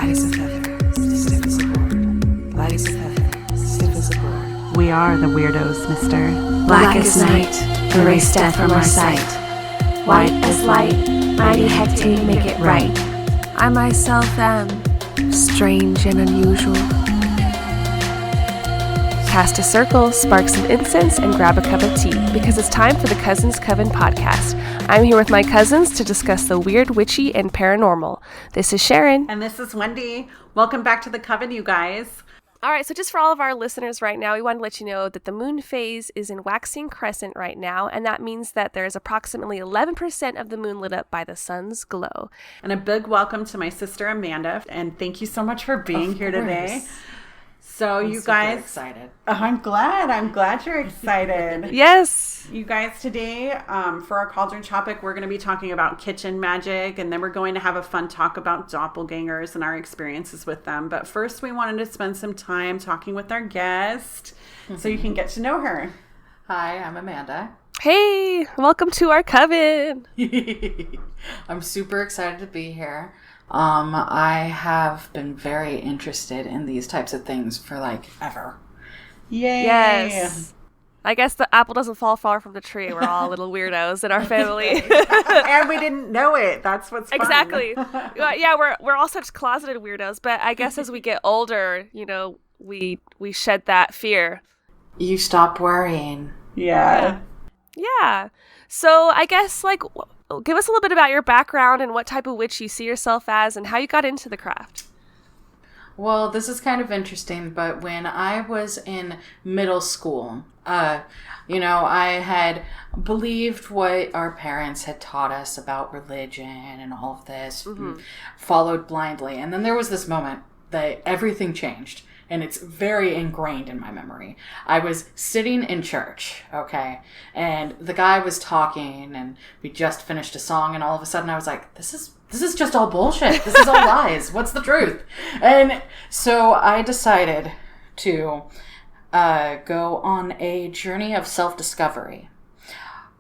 Light as a feather, stiff as a board. Light as a feather, stiff as a board. We are the weirdos, mister. Black as night, erase death from our sight. White as light, mighty hectate make it right. I myself am strange and unusual. Cast a circle, spark some incense, and grab a cup of tea, because it's time for the Cousins Coven podcast. I'm here with my cousins to discuss the weird, witchy, and paranormal. This is Sharon. And this is Wendy. Welcome back to the Coven, you guys. All right, so just for all of our listeners right now, we want to let you know that the moon phase is in waxing crescent right now, and that means that there is approximately 11% of the moon lit up by the sun's glow. And a big welcome to my sister Amanda, and thank you so much for being here today. So I'm you guys excited. Oh, I'm glad you're excited. Yes. You guys, today for our Cauldron topic, we're going to be talking about kitchen magic, and then we're going to have a fun talk about doppelgangers and our experiences with them. But first, we wanted to spend some time talking with our guest so you can get to know her. Hi, I'm Amanda. Hey, welcome to our coven. I'm super excited to be here. I have been very interested in these types of things for ever. Yay! Yes. I guess the apple doesn't fall far from the tree. We're all little weirdos in our family. And we didn't know it. That's what's fun. Exactly. Yeah, we're all such closeted weirdos, but I guess as we get older, we shed that fear. You stop worrying. Yeah. Yeah. So I guess give us a little bit about your background and what type of witch you see yourself as and how you got into the craft. Well, this is kind of interesting, but when I was in middle school, I had believed what our parents had taught us about religion and all of this, and followed blindly. And then there was this moment that everything changed. And it's very ingrained in my memory. I was sitting in church, okay? And the guy was talking, and we just finished a song, and all of a sudden I was like, this is just all bullshit. This is all lies. What's the truth? And so I decided to go on a journey of self-discovery.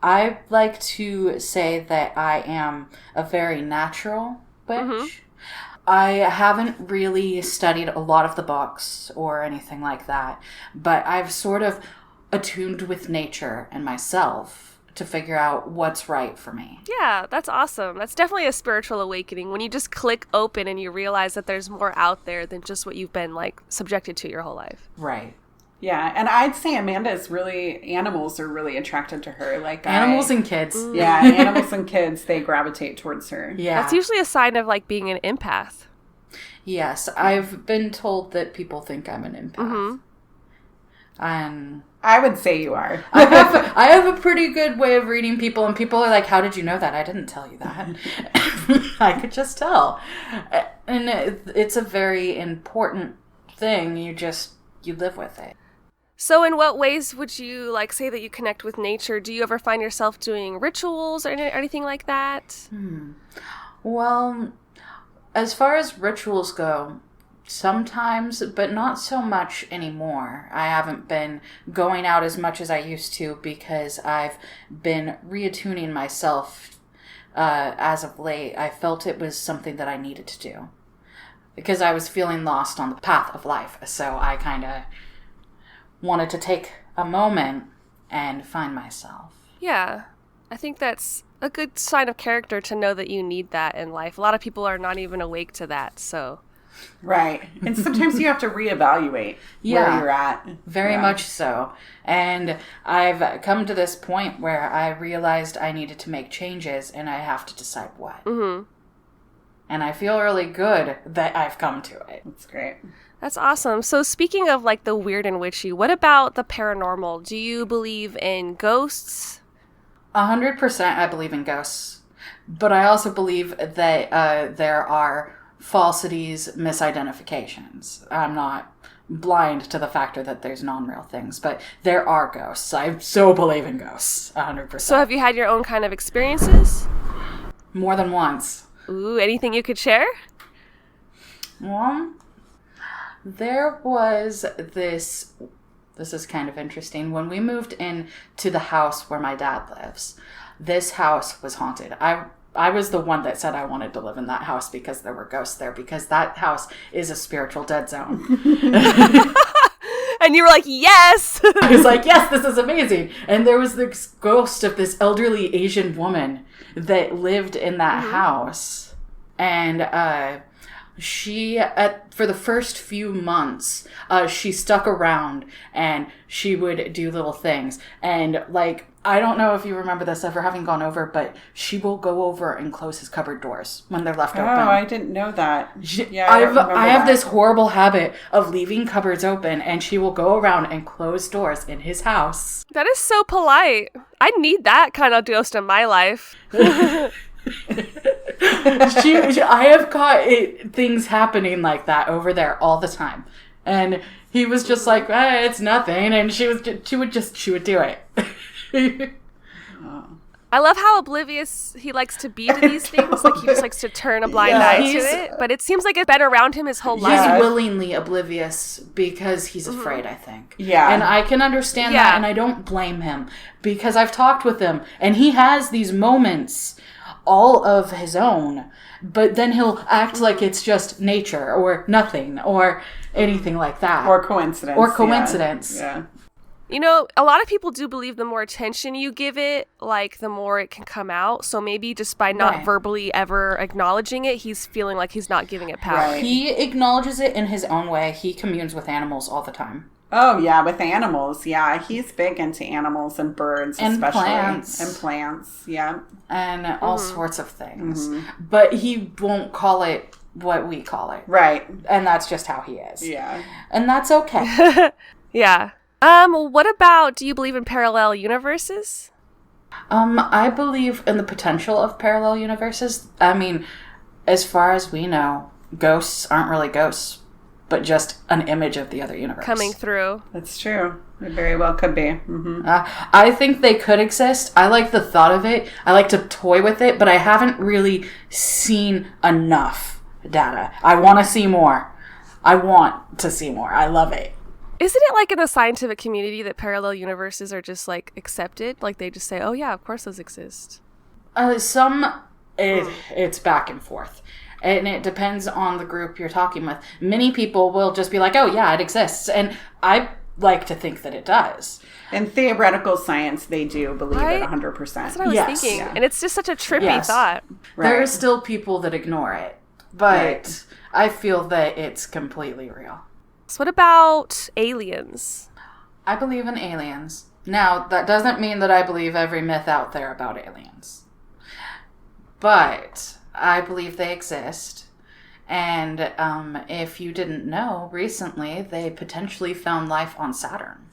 I like to say that I am a very natural witch. I haven't really studied a lot of the books or anything like that, but I've sort of attuned with nature and myself to figure out what's right for me. Yeah, that's awesome. That's definitely a spiritual awakening when you just click open and you realize that there's more out there than just what you've been subjected to your whole life. Right. Yeah, and I'd say animals are really attracted to her. Animals and kids. Yeah, animals and kids, they gravitate towards her. Yeah. That's usually a sign of being an empath. Yes, I've been told that people think I'm an empath. And I would say you are. I have a pretty good way of reading people, and people are like, how did you know that? I didn't tell you that. I could just tell. And it's a very important thing. You live with it. So in what ways would you say that you connect with nature? Do you ever find yourself doing rituals or anything like that? Well, as far as rituals go, sometimes, but not so much anymore. I haven't been going out as much as I used to because I've been reattuning myself as of late. I felt it was something that I needed to do because I was feeling lost on the path of life. So I kind of wanted to take a moment and find myself. Yeah, I think that's a good sign of character to know that you need that in life. A lot of people are not even awake to that, so. Right. And sometimes you have to reevaluate where you're at. Very much so. And I've come to this point where I realized I needed to make changes and I have to decide what. And I feel really good that I've come to it. That's great. That's awesome. So speaking of the weird and witchy, what about the paranormal? Do you believe in ghosts? 100% I believe in ghosts. But I also believe that there are falsities, misidentifications. I'm not blind to the factor that there's non-real things, but there are ghosts. I so believe in ghosts, 100%. So have you had your own kind of experiences? More than once. Ooh, anything you could share? Well, there was this is kind of interesting. When we moved in to the house where my dad lives, this house was haunted. I I was the one that said I wanted to live in that house because there were ghosts there, because that house is a spiritual dead zone. And you were like, yes! I was like, yes, this is amazing. And there was this ghost of this elderly Asian woman that lived in that house. And she, for the first few months, she stuck around and she would do little things. And like, I don't know if you remember this ever having gone over, but she will go over and close his cupboard doors when they're left open. Oh, I didn't know that. I have this horrible habit of leaving cupboards open, and she will go around and close doors in his house. That is so polite. I need that kind of ghost in my life. I have caught things happening like that over there all the time. And he was just like, it's nothing. And she would do it. I love how oblivious he likes to be to these things. Like, he just likes to turn a blind eye to it. But it seems like it's been around him his whole life. He's willingly oblivious because he's afraid, I think. Yeah. And I can understand that, and I don't blame him. Because I've talked with him, and he has these moments all of his own. But then he'll act like it's just nature or nothing or anything like that. Or coincidence. Yeah. You know, a lot of people do believe the more attention you give it, like, the more it can come out. So maybe just by not verbally ever acknowledging it, he's feeling like he's not giving it power. Right. He acknowledges it in his own way. He communes with animals all the time. Oh, yeah, with animals. Yeah, he's big into animals and birds, and especially. Plants. And plants, yeah. And all sorts of things. But he won't call it what we call it. Right. And that's just how he is. Yeah. And that's okay. Yeah. What about, do you believe in parallel universes? I believe in the potential of parallel universes. I mean, as far as we know, ghosts aren't really ghosts, but just an image of the other universe. Coming through. That's true. It very well could be. Mm-hmm. I think they could exist. I like the thought of it. I like to toy with it, but I haven't really seen enough data. I want to see more. I love it. Isn't it like in the scientific community that parallel universes are just like accepted? Like they just say, oh yeah, of course those exist. It's back and forth. And it depends on the group you're talking with. Many people will just be like, oh yeah, it exists. And I like to think that it does. In theoretical science, they do believe Right? it 100%. That's what I was thinking. Yeah. And it's just such a trippy thought. Right. There are still people that ignore it. But I feel that it's completely real. So what about aliens? I believe in aliens. Now, that doesn't mean that I believe every myth out there about aliens. But I believe they exist. And if you didn't know, recently they potentially found life on Saturn.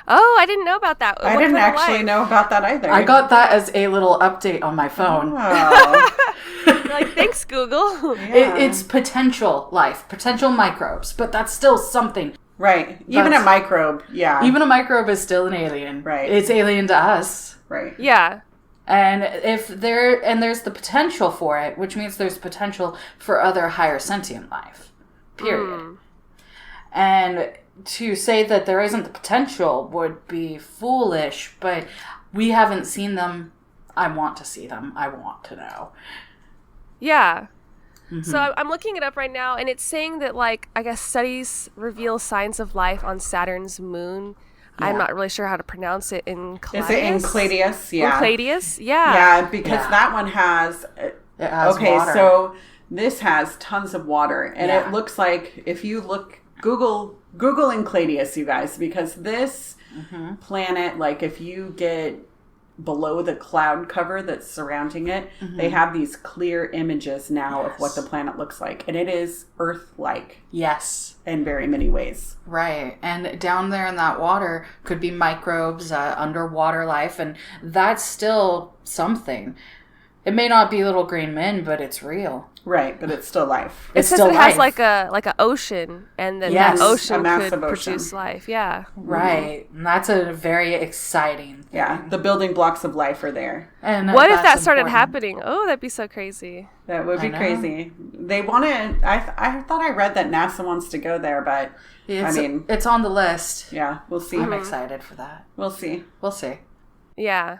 Oh, I didn't know about that. I didn't actually know about that either. I got that as a little update on my phone. Oh. You're like, thanks, Google. It's potential life, potential microbes, but that's still something. Right. Even a microbe, yeah. Even a microbe is still an alien. Right. It's alien to us. Right. Yeah. And there's the potential for it, which means there's potential for other higher sentient life. Period. And to say that there isn't the potential would be foolish, but we haven't seen them. I want to see them. I want to know. Yeah. So I'm looking it up right now, and it's saying that, like, I guess studies reveal signs of life on Saturn's moon. Yeah. I'm not really sure how to pronounce it. Is it Enceladus? Yeah. Enceladus? Yeah. Yeah, because that one has... It has water. So this has tons of water, and it looks like if you look... Google Enceladus, you guys, because this planet, like if you get below the cloud cover that's surrounding it, they have these clear images now of what the planet looks like. And it is Earth-like. Yes. In very many ways. Right. And down there in that water could be microbes, underwater life, and that's still something. It may not be little green men, but it's real. Right, but it's still life. It says it has like a ocean, and then that ocean could produce life. Yeah. Right. And that's a very exciting thing. Yeah. The building blocks of life are there. And what if that started happening? Oh, that'd be so crazy. That would be crazy. They want to... I thought I read that NASA wants to go there, but it's on the list. Yeah, we'll see. I'm excited for that. We'll see. We'll see. Yeah.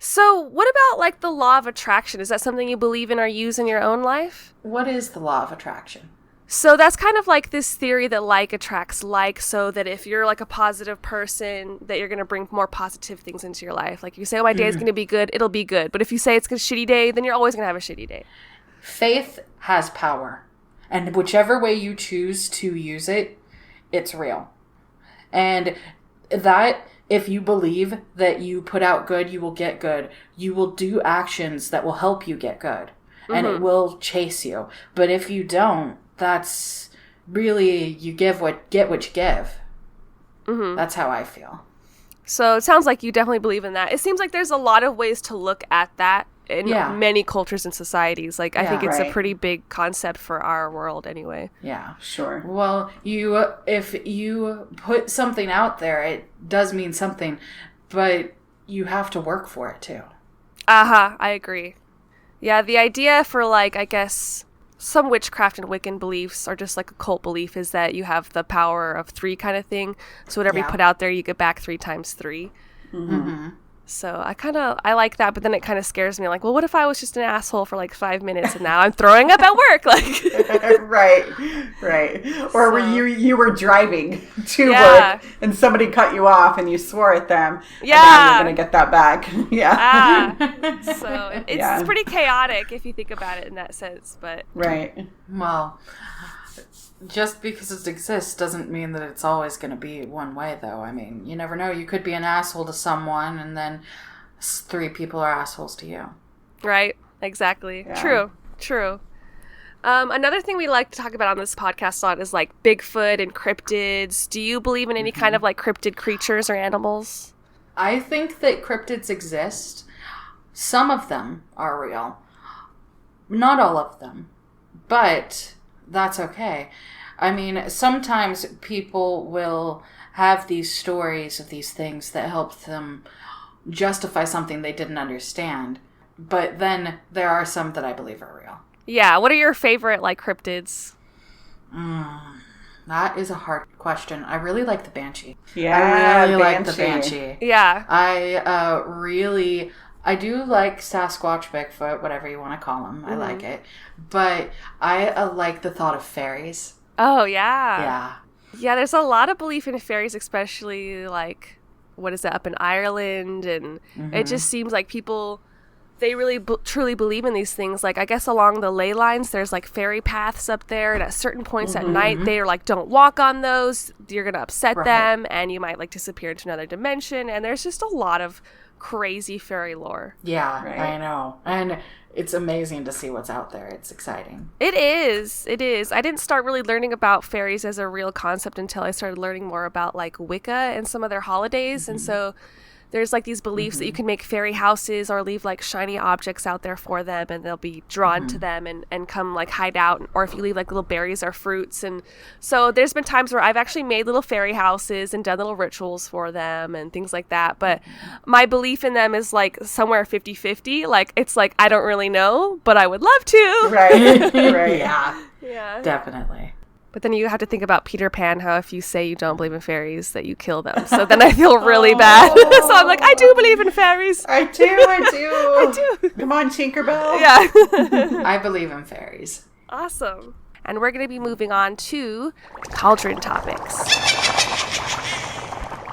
So what about like the law of attraction? Is that something you believe in or use in your own life? What is the law of attraction? So that's kind of like this theory that like attracts like, so that if you're like a positive person, that you're going to bring more positive things into your life. Like you say, oh, my day is going to be good, it'll be good. But if you say it's a shitty day, then you're always going to have a shitty day. Faith has power. And whichever way you choose to use it, it's real. And that, if you believe that you put out good, you will get good. You will do actions that will help you get good. And it will chase you. But if you don't, that's really, you get what you give. That's how I feel. So it sounds like you definitely believe in that. It seems like there's a lot of ways to look at that in many cultures and societies. Like, I think it's a pretty big concept for our world anyway. Yeah, sure. Well, if you put something out there, it does mean something, but you have to work for it too. I agree. Yeah, the idea for, like, I guess some witchcraft and Wiccan beliefs, or just like a cult belief, is that you have the power of 3 kind of thing. So whatever you put out there, you get back 3 times 3. So I like that, but then it kind of scares me. Like, well, what if I was just an asshole for like 5 minutes and now I'm throwing up at work? Like, right. Or were you were driving to work and somebody cut you off and you swore at them. Yeah, and now you're gonna get that back. So it's pretty chaotic if you think about it in that sense. But well, just because it exists doesn't mean that it's always going to be one way, though. I mean, you never know. You could be an asshole to someone, and then 3 people are assholes to you. Right. Exactly. Yeah. True. Another thing we like to talk about on this podcast a lot is like Bigfoot and cryptids. Do you believe in any kind of like cryptid creatures or animals? I think that cryptids exist. Some of them are real. Not all of them. But that's okay. I mean, sometimes people will have these stories of these things that help them justify something they didn't understand. But then there are some that I believe are real. Yeah. What are your favorite, like, cryptids? That is a hard question. I really like the Banshee. Yeah, I really like the Banshee. Yeah. I do like Sasquatch, Bigfoot, whatever you want to call them. I like it. But I like the thought of fairies. Oh, yeah. Yeah. Yeah, there's a lot of belief in fairies, especially, like, what is it, up in Ireland? And it just seems like people, they really truly believe in these things. Like, I guess along the ley lines, there's, like, fairy paths up there. And at certain points at night, they're like, don't walk on those. You're going to upset them. And you might, like, disappear into another dimension. And there's just a lot of crazy fairy lore. Yeah, I know. And it's amazing to see what's out there. It's exciting. It is. I didn't start really learning about fairies as a real concept until I started learning more about like Wicca and some of their holidays. And so there's like these beliefs that you can make fairy houses or leave like shiny objects out there for them and they'll be drawn to them and come like hide out, or if you leave like little berries or fruits. And so there's been times where I've actually made little fairy houses and done little rituals for them and things like that. But my belief in them is like somewhere 50-50. Like, it's like, I don't really know, but I would love to. Right. Yeah. Definitely. But then you have to think about Peter Pan, how if you say you don't believe in fairies, that you kill them. So then I feel really bad. So I'm like, I do believe in fairies. I do. Come on, Tinkerbell. Yeah. I believe in fairies. Awesome. And we're going to be moving on to Cauldron Topics.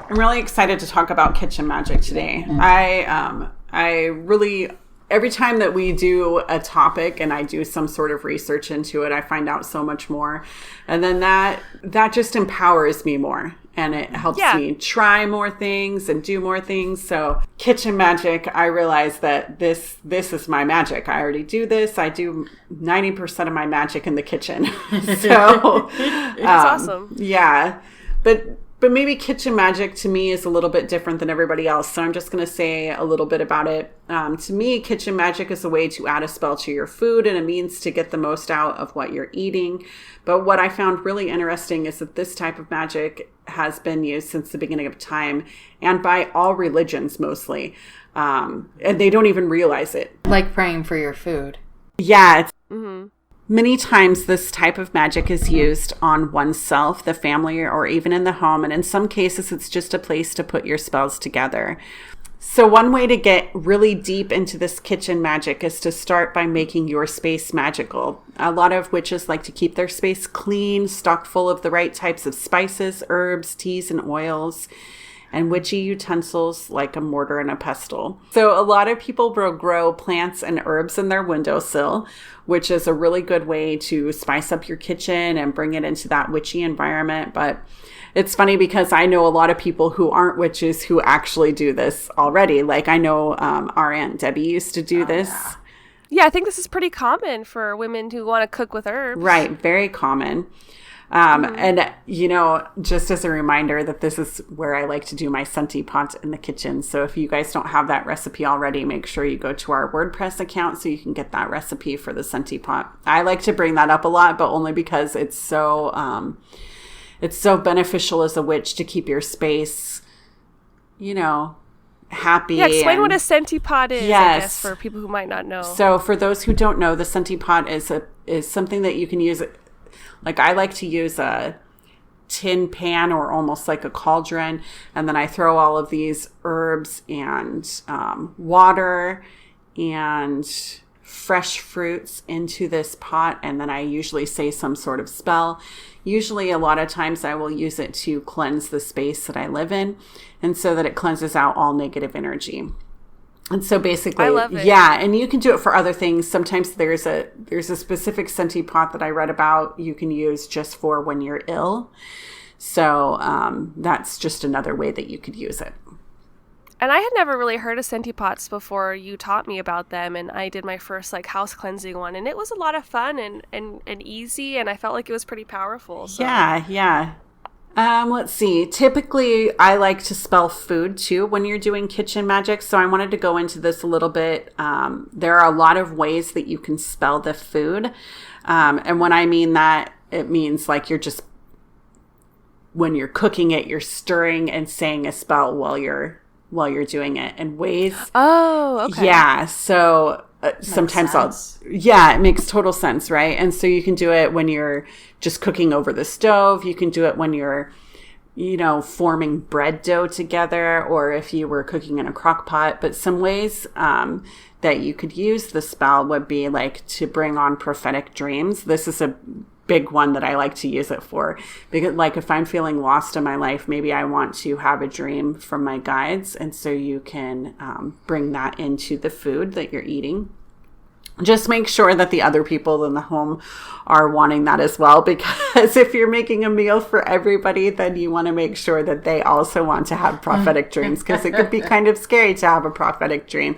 I'm really excited to talk about kitchen magic today. I really... Every time that we do a topic and I do some sort of research into it, I find out so much more. And then that just empowers me more. And it helps me try more things and do more things. So kitchen magic, I realize that this is my magic. I already do this. I do 90% of my magic in the kitchen. So that's awesome. Yeah. But maybe kitchen magic to me is a little bit different than everybody else. So I'm just going to say a little bit about it. To me, kitchen magic is a way to add a spell to your food and a means to get the most out of what you're eating. But what I found really interesting is that this type of magic has been used since the beginning of time and by all religions mostly. And they don't even realize it. Like praying for your food. Yeah. Many times this type of magic is used on oneself, the family, or even in the home. And in some cases, it's just a place to put your spells together. So one way to get really deep into this kitchen magic is to start by making your space magical. A lot of witches like to keep their space clean, stocked full of the right types of spices, herbs, teas, and oils, and witchy utensils like a mortar and a pestle. So a lot of people will grow plants and herbs in their windowsill, which is a really good way to spice up your kitchen and bring it into that witchy environment. But it's funny because I know a lot of people who aren't witches who actually do this already. Like I know our Aunt Debbie used to do this. Yeah, I think this is pretty common for women who want to cook with herbs. Right, very common. And, you know, just as a reminder that this is where I like to do my scenty pot in the kitchen. So if you guys don't have that recipe already, make sure you go to our WordPress account so you can get that recipe for the scenty pot. I like to bring that up a lot, but only because it's so beneficial as a witch to keep your space, you know, happy. Yeah, explain what a scenty pot is, yes. I guess, for people who might not know. So for those who don't know, the scenty pot is something that you can use. Like I like to use a tin pan or almost like a cauldron, and then I throw all of these herbs and water and fresh fruits into this pot, and then I usually say some sort of spell. Usually a lot of times I will use it to cleanse the space that I live in, and so that it cleanses out all negative energy. And so basically, I love it. Yeah, and you can do it for other things. Sometimes there's a specific scenty pot that I read about you can use just for when you're ill. So that's just another way that you could use it. And I had never really heard of scenty pots before you taught me about them, and I did my first like house cleansing one, and it was a lot of fun and easy, and I felt like it was pretty powerful. So. Yeah. Let's see. Typically, I like to spell food too when you're doing kitchen magic. So I wanted to go into this a little bit. There are a lot of ways that you can spell the food. And when I mean that, it means like when you're cooking it, you're stirring and saying a spell while you're doing it, and ways. Oh, okay. Yeah. So sometimes it makes total sense, right? And so you can do it when you're just cooking over the stove. You can do it when you're, you know, forming bread dough together, or if you were cooking in a crock pot. But some ways that you could use the spell would be like to bring on prophetic dreams. This is a big one that I like to use it for, because like if I'm feeling lost in my life, maybe I want to have a dream from my guides, and so you can bring that into the food that you're eating. Just make sure that the other people in the home are wanting that as well, because if you're making a meal for everybody, then you want to make sure that they also want to have prophetic dreams, because it could be kind of scary to have a prophetic dream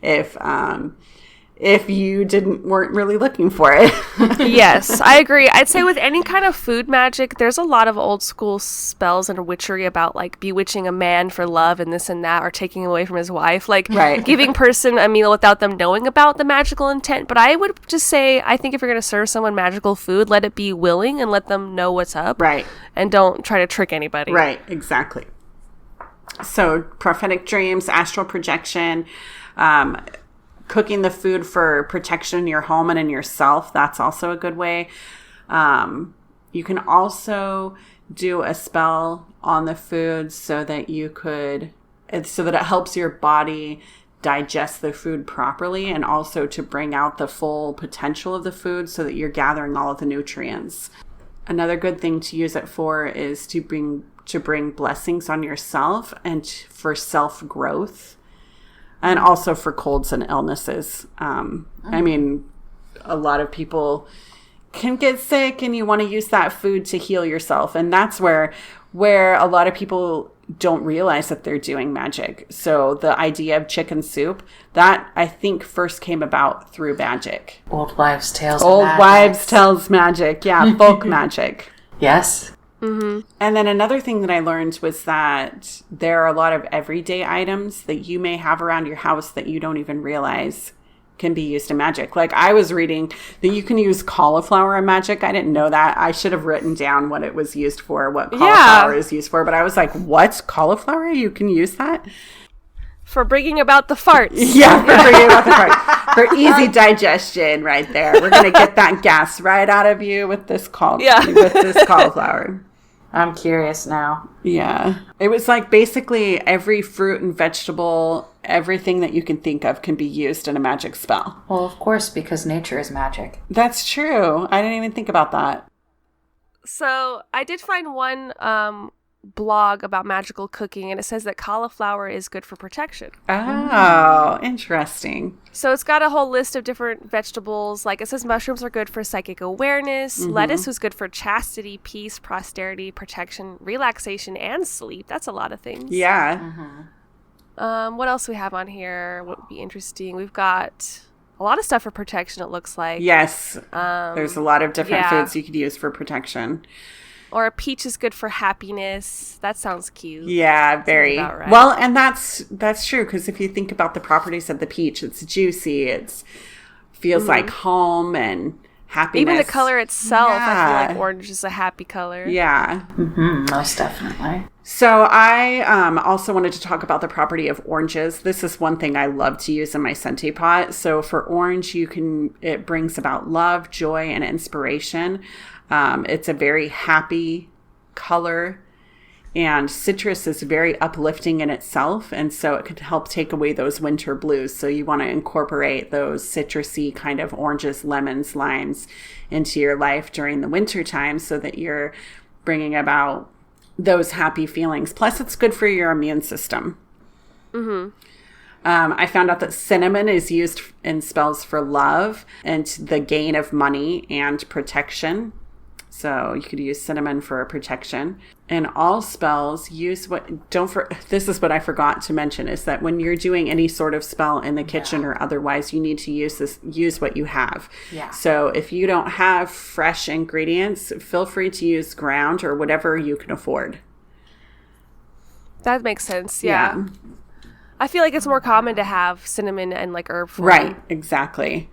if you weren't really looking for it. Yes, I agree. I'd say with any kind of food magic, there's a lot of old school spells and witchery about like bewitching a man for love and this and that, or taking away from his wife, like giving person a meal without them knowing about the magical intent. But I would just say, I think if you're going to serve someone magical food, let it be willing and let them know what's up. Right. And don't try to trick anybody. Right, exactly. So prophetic dreams, astral projection, cooking the food for protection in your home and in yourself. That's also a good way. You can also do a spell on the food so that it helps your body digest the food properly, and also to bring out the full potential of the food so that you're gathering all of the nutrients. Another good thing to use it for is to bring blessings on yourself and for self-growth. And also for colds and illnesses. I mean, a lot of people can get sick, and you want to use that food to heal yourself. And that's where a lot of people don't realize that they're doing magic. So the idea of chicken soup, that I think first came about through magic. Old wives' tales. Magic. Yeah, folk magic. Yes. Mm-hmm. And then another thing that I learned was that there are a lot of everyday items that you may have around your house that you don't even realize can be used in magic. Like I was reading that you can use cauliflower in magic. I didn't know that. I should have written down what it was used for, what cauliflower is used for. But I was like, what? Cauliflower? You can use that? For bringing about the farts. Yeah, for bringing about the farts. For easy digestion right there. We're going to get that gas right out of you with this cauliflower. I'm curious now. Yeah. It was like basically every fruit and vegetable, everything that you can think of can be used in a magic spell. Well, of course, because nature is magic. That's true. I didn't even think about that. So I did find one blog about magical cooking, and it says that cauliflower is good for protection. Oh, interesting. So it's got a whole list of different vegetables. Like it says mushrooms are good for psychic awareness. Lettuce was good for chastity, peace, prosperity, protection, relaxation, and sleep. That's a lot of things. Yeah. What else we have on here? What would be interesting? We've got a lot of stuff for protection, it looks like. Yes. There's a lot of different foods you could use for protection. Or a peach is good for happiness. That sounds cute. Yeah, very. Right. Well, and that's true, because if you think about the properties of the peach, it's juicy, it feels like home and happiness. Even the color itself, I Yeah. feel like orange is a happy color. Yeah. Most definitely. So I also wanted to talk about the property of oranges. This is one thing I love to use in my Scented pot. So for orange, it brings about love, joy, and inspiration. It's a very happy color, and citrus is very uplifting in itself, and so it could help take away those winter blues. So you want to incorporate those citrusy kind of oranges, lemons, limes into your life during the winter time so that you're bringing about those happy feelings. Plus, it's good for your immune system. I found out that cinnamon is used in spells for love and the gain of money and protection. So you could use cinnamon for protection. And all spells use this is what I forgot to mention, is that when you're doing any sort of spell in the kitchen or otherwise, you need to use what you have. Yeah. So if you don't have fresh ingredients, feel free to use ground or whatever you can afford. That makes sense. Yeah. I feel like it's more common to have cinnamon and like herb form. Right, exactly.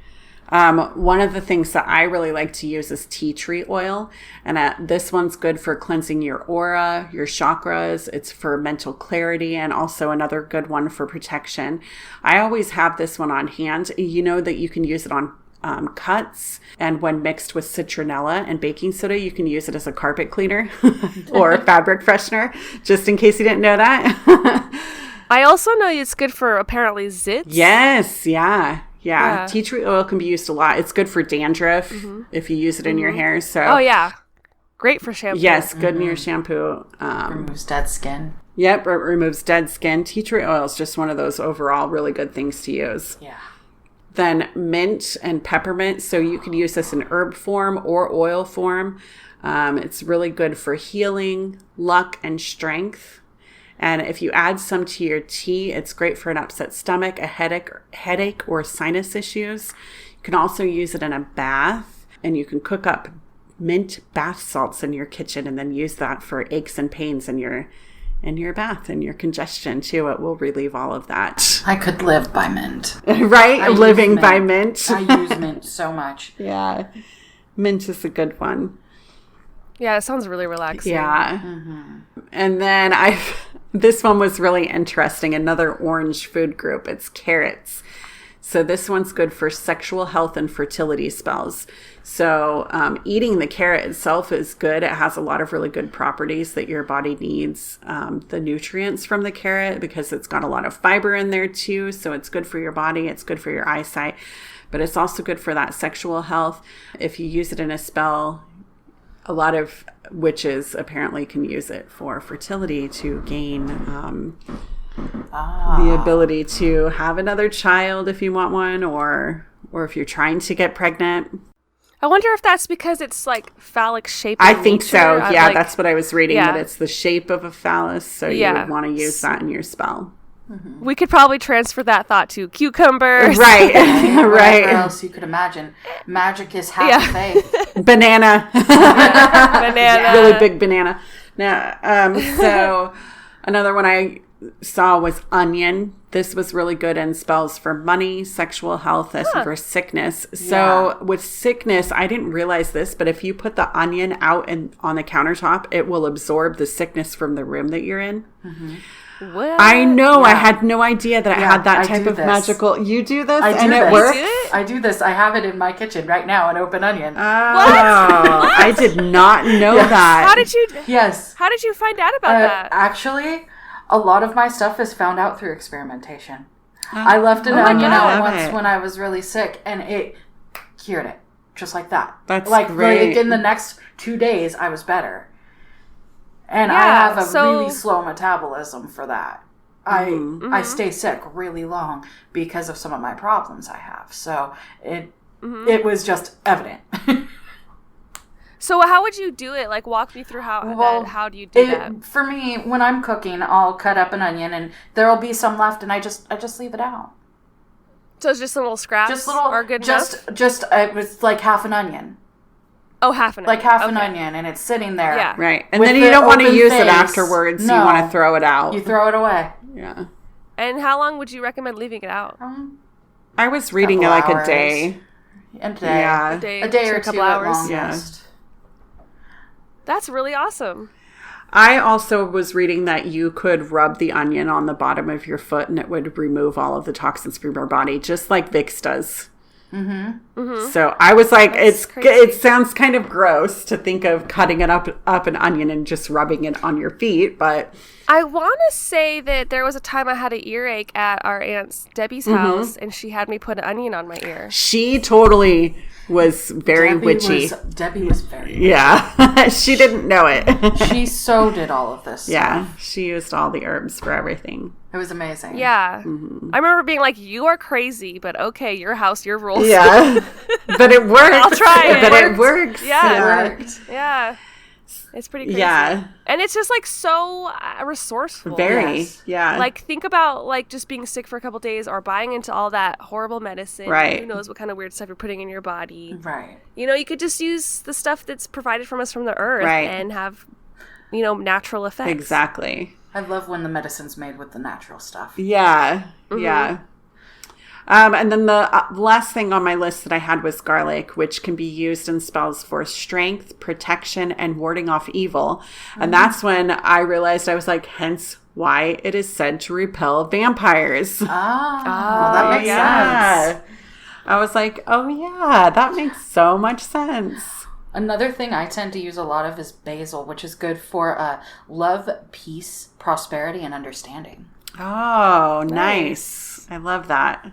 One of the things that I really like to use is tea tree oil. And this one's good for cleansing your aura, your chakras. It's for mental clarity, and also another good one for protection. I always have this one on hand. You know that you can use it on cuts, and when mixed with citronella and baking soda, you can use it as a carpet cleaner or fabric freshener, just in case you didn't know that. I also know it's good for apparently zits. Yes, yeah. Tea tree oil can be used a lot. It's good for dandruff if you use it in your hair. So, oh yeah, great for shampoo. Yes, good in your shampoo. Removes dead skin. Yep, it removes dead skin. Tea tree oil is just one of those overall really good things to use. Yeah. Then mint and peppermint. So you could use this in herb form or oil form. It's really good for healing, luck, and strength. And if you add some to your tea, it's great for an upset stomach, a headache, or sinus issues. You can also use it in a bath, and you can cook up mint bath salts in your kitchen and then use that for aches and pains in your bath and your congestion too. It will relieve all of that. I could live by mint. Right? Living by mint. I use mint so much. Yeah. Mint is a good one. Yeah, it sounds really relaxing. Yeah. And then this one was really interesting. Another orange food group. It's carrots. So this one's good for sexual health and fertility spells. So eating the carrot itself is good. It has a lot of really good properties that your body needs. The nutrients from the carrot, because it's got a lot of fiber in there too. So it's good for your body. It's good for your eyesight. But it's also good for that sexual health. If you use it in a spell, a lot of witches apparently can use it for fertility to gain the ability to have another child if you want one, or if you're trying to get pregnant. I wonder if that's because it's like phallic shape. I think so. Yeah, like, that's what I was reading, that it's the shape of a phallus, so you would want to use that in your spell. We could probably transfer that thought to cucumbers. Right. Whatever Right. else you could imagine. Magic is half faith. Banana. Banana. Really big banana. Now, so another one I saw was onion. This was really good in spells for money, sexual health, and for sickness. So with sickness, I didn't realize this, but if you put the onion out on the countertop, it will absorb the sickness from the room that you're in. What? I know. Yeah. I had no idea that it had that I type do of this. magical. You do this, I do and this. it works. You do it? I do this. I have it in my kitchen right now, an open onion. Oh, I did not know that. How did you? Yes. How did you find out about that? Actually, a lot of my stuff is found out through experimentation. I left an my onion God. out Love once it. when I was really sick, and it cured it. Just like that. That's like great. in the next 2 days, I was better. And I Yeah, have a so- really slow metabolism for that. I stay sick really long because of some of my problems I have. So it was just evident. So how would you do it? Like, walk me through how do you do that? For me, when I'm cooking, I'll cut up an onion, and there'll be some left, and I just leave it out. So it's just a little scraps Just little, are good enough? just it was like half an onion, Oh, half an onion. like half an Okay. onion, and it's sitting there. Yeah. Right. And With then you the don't want to open use it face. afterwards. No. You want to throw it out. You throw it away. Yeah. And how long would you recommend leaving it out? I was reading Couple like hours. a day. A day. Yeah. A day A day to or a couple two hours? at Yeah. longest. That's really awesome. I also was reading that you could rub the onion on the bottom of your foot and it would remove all of the toxins from your body, just like Vicks does. So I was like, crazy. it sounds kind of gross to think of cutting it up an onion and just rubbing it on your feet, but I want to say that there was a time I had an earache at our Aunt Debbie's house, and she had me put an onion on my ear. she totally was very witchy. Debbie was very Yeah, she didn't know it. She so did all of this. Yeah, she used all the herbs for everything. It was amazing. Yeah. I remember being like, you are crazy, but okay, your house, your rules. Yeah, but it worked. I'll try it. But it works. Yeah. It worked. Yeah. It's pretty crazy. Yeah, And it's just like so resourceful. very. Yes. Yeah, Like, think about like just being sick for a couple days or buying into all that horrible medicine. Right. Who knows what kind of weird stuff you're putting in your body. Right. You know, you could just use the stuff that's provided from us from the earth Right. and have, you know, natural effects. exactly. I love when the medicine's made with the natural stuff. Yeah, yeah. And then the last thing on my list that I had was garlic, which can be used in spells for strength, protection, and warding off evil. And that's when I realized I was like, hence why it is said to repel vampires. Well, that makes sense. Yeah. I was like, oh yeah, that makes so much sense. Another thing I tend to use a lot of is basil, which is good for love, peace, prosperity, and understanding. Oh, nice. I love that.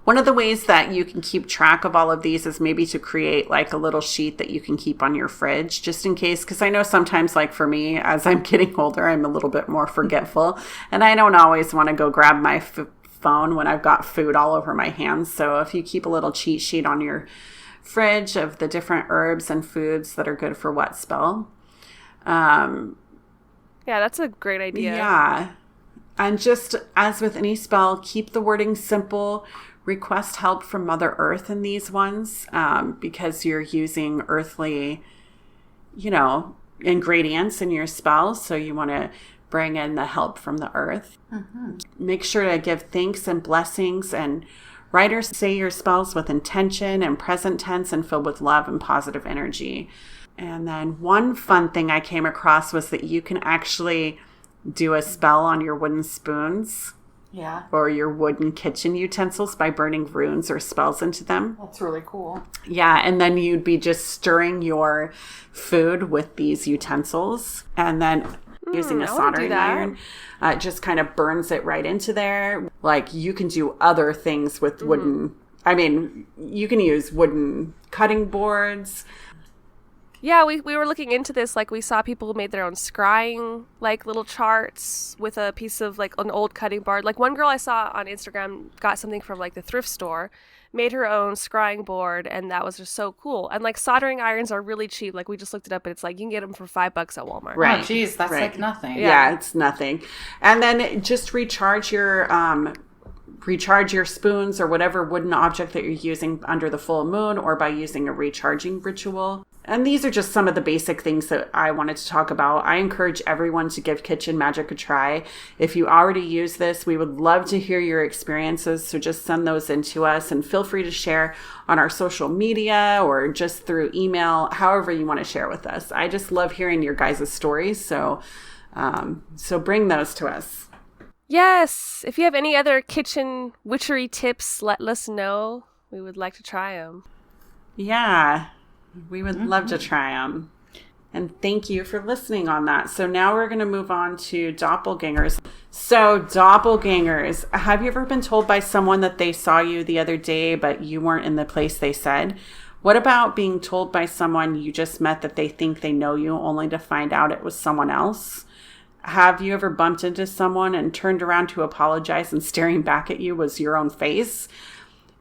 One of the ways that you can keep track of all of these is maybe to create like a little sheet that you can keep on your fridge just in case. Because I know sometimes, like for me, as I'm getting older, I'm a little bit more forgetful. And I don't always want to go grab my phone when I've got food all over my hands. So if you keep a little cheat sheet on your fridge of the different herbs and foods that are good for what spell. Yeah, that's a great idea. Yeah. And just as with any spell, keep the wording simple. Request help from Mother Earth in these ones because you're using earthly, ingredients in your spell. So you want to bring in the help from the earth. Mm-hmm. Make sure to give thanks and blessings. And writers say your spells with intention and present tense and filled with love and positive energy. And then one fun thing I came across was that you can actually do a spell on your wooden spoons. Yeah. Or your wooden kitchen utensils by burning runes or spells into them. That's really cool. Yeah, and then you'd be just stirring your food with these utensils and then using a I wanna do soldering that. iron. It just kind of burns it right into there. Like you can do other things with wooden, you can use wooden cutting boards. Yeah, we were looking into this. Like, we saw people who made their own scrying, like, little charts with a piece of, like, an old cutting board. Like, one girl I saw on Instagram got something from, like, the thrift store, made her own scrying board, and that was just so cool. And, like, soldering irons are really cheap. Like, we just looked it up, and it's, like, you can get them for $5 at Walmart. Right. Oh, geez, that's Right. like nothing. Yeah, it's nothing. And then just recharge your spoons or whatever wooden object that you're using under the full moon or by using a recharging ritual. And these are just some of the basic things that I wanted to talk about. I encourage everyone to give kitchen magic a try. If you already use this, we would love to hear your experiences. So just send those in to us and feel free to share on our social media or just through email, however you want to share with us. I just love hearing your guys' stories. So So bring those to us. Yes. If you have any other kitchen witchery tips, let us know. We would like to try them. Yeah, we would love to try them. And thank you for listening on that. So now we're going to move on to doppelgangers. So doppelgangers, have you ever been told by someone that they saw you the other day, but you weren't in the place they said? What about being told by someone you just met that they think they know you, only to find out it was someone else? Have you ever bumped into someone and turned around to apologize and staring back at you was your own face?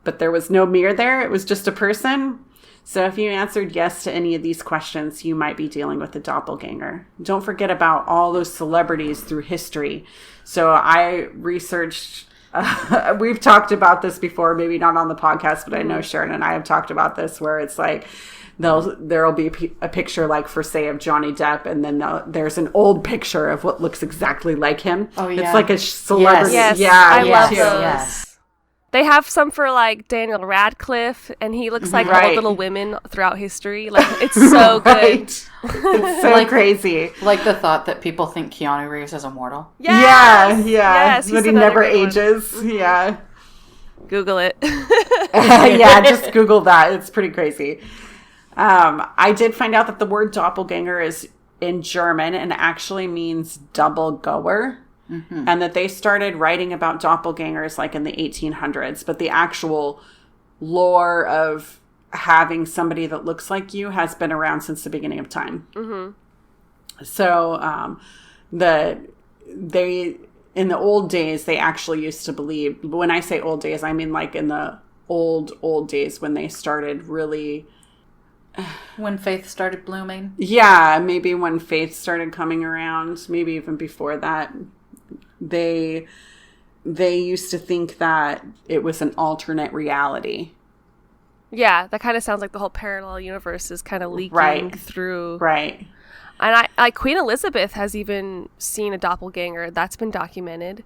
But there was no mirror there. It was just a person. So if you answered yes to any of these questions, you might be dealing with a doppelganger. Don't forget about all those celebrities through history. So I researched, we've talked about this before, maybe not on the podcast, but I know Sharon and I have talked about this, where it's like, there'll be a picture, like, for say, of Johnny Depp, and then there's an old picture of what looks exactly like him. Oh, yeah. It's like a celebrity. Yes. Yeah, I love those. Yes. They have some for, like, Daniel Radcliffe, and he looks like all the Little Women throughout history. Like, it's so good. It's so crazy. Like the thought that people think Keanu Reeves is immortal. Yes! Yes, but he another never good one. ages. Yeah. Google it. Yeah, just Google that. It's pretty crazy. I did find out that the word doppelganger is in German and actually means double goer. And that they started writing about doppelgangers like in the 1800s. But the actual lore of having somebody that looks like you has been around since the beginning of time. So in the old days, they actually used to believe, when I say old days, I mean like in the old days when they started really... When faith started blooming. Yeah, maybe when faith started coming around, maybe even before that. They used to think that it was an alternate reality. Yeah, that kind of sounds like the whole parallel universe is kind of leaking through. Right. And Queen Elizabeth has even seen a doppelganger. That's been documented.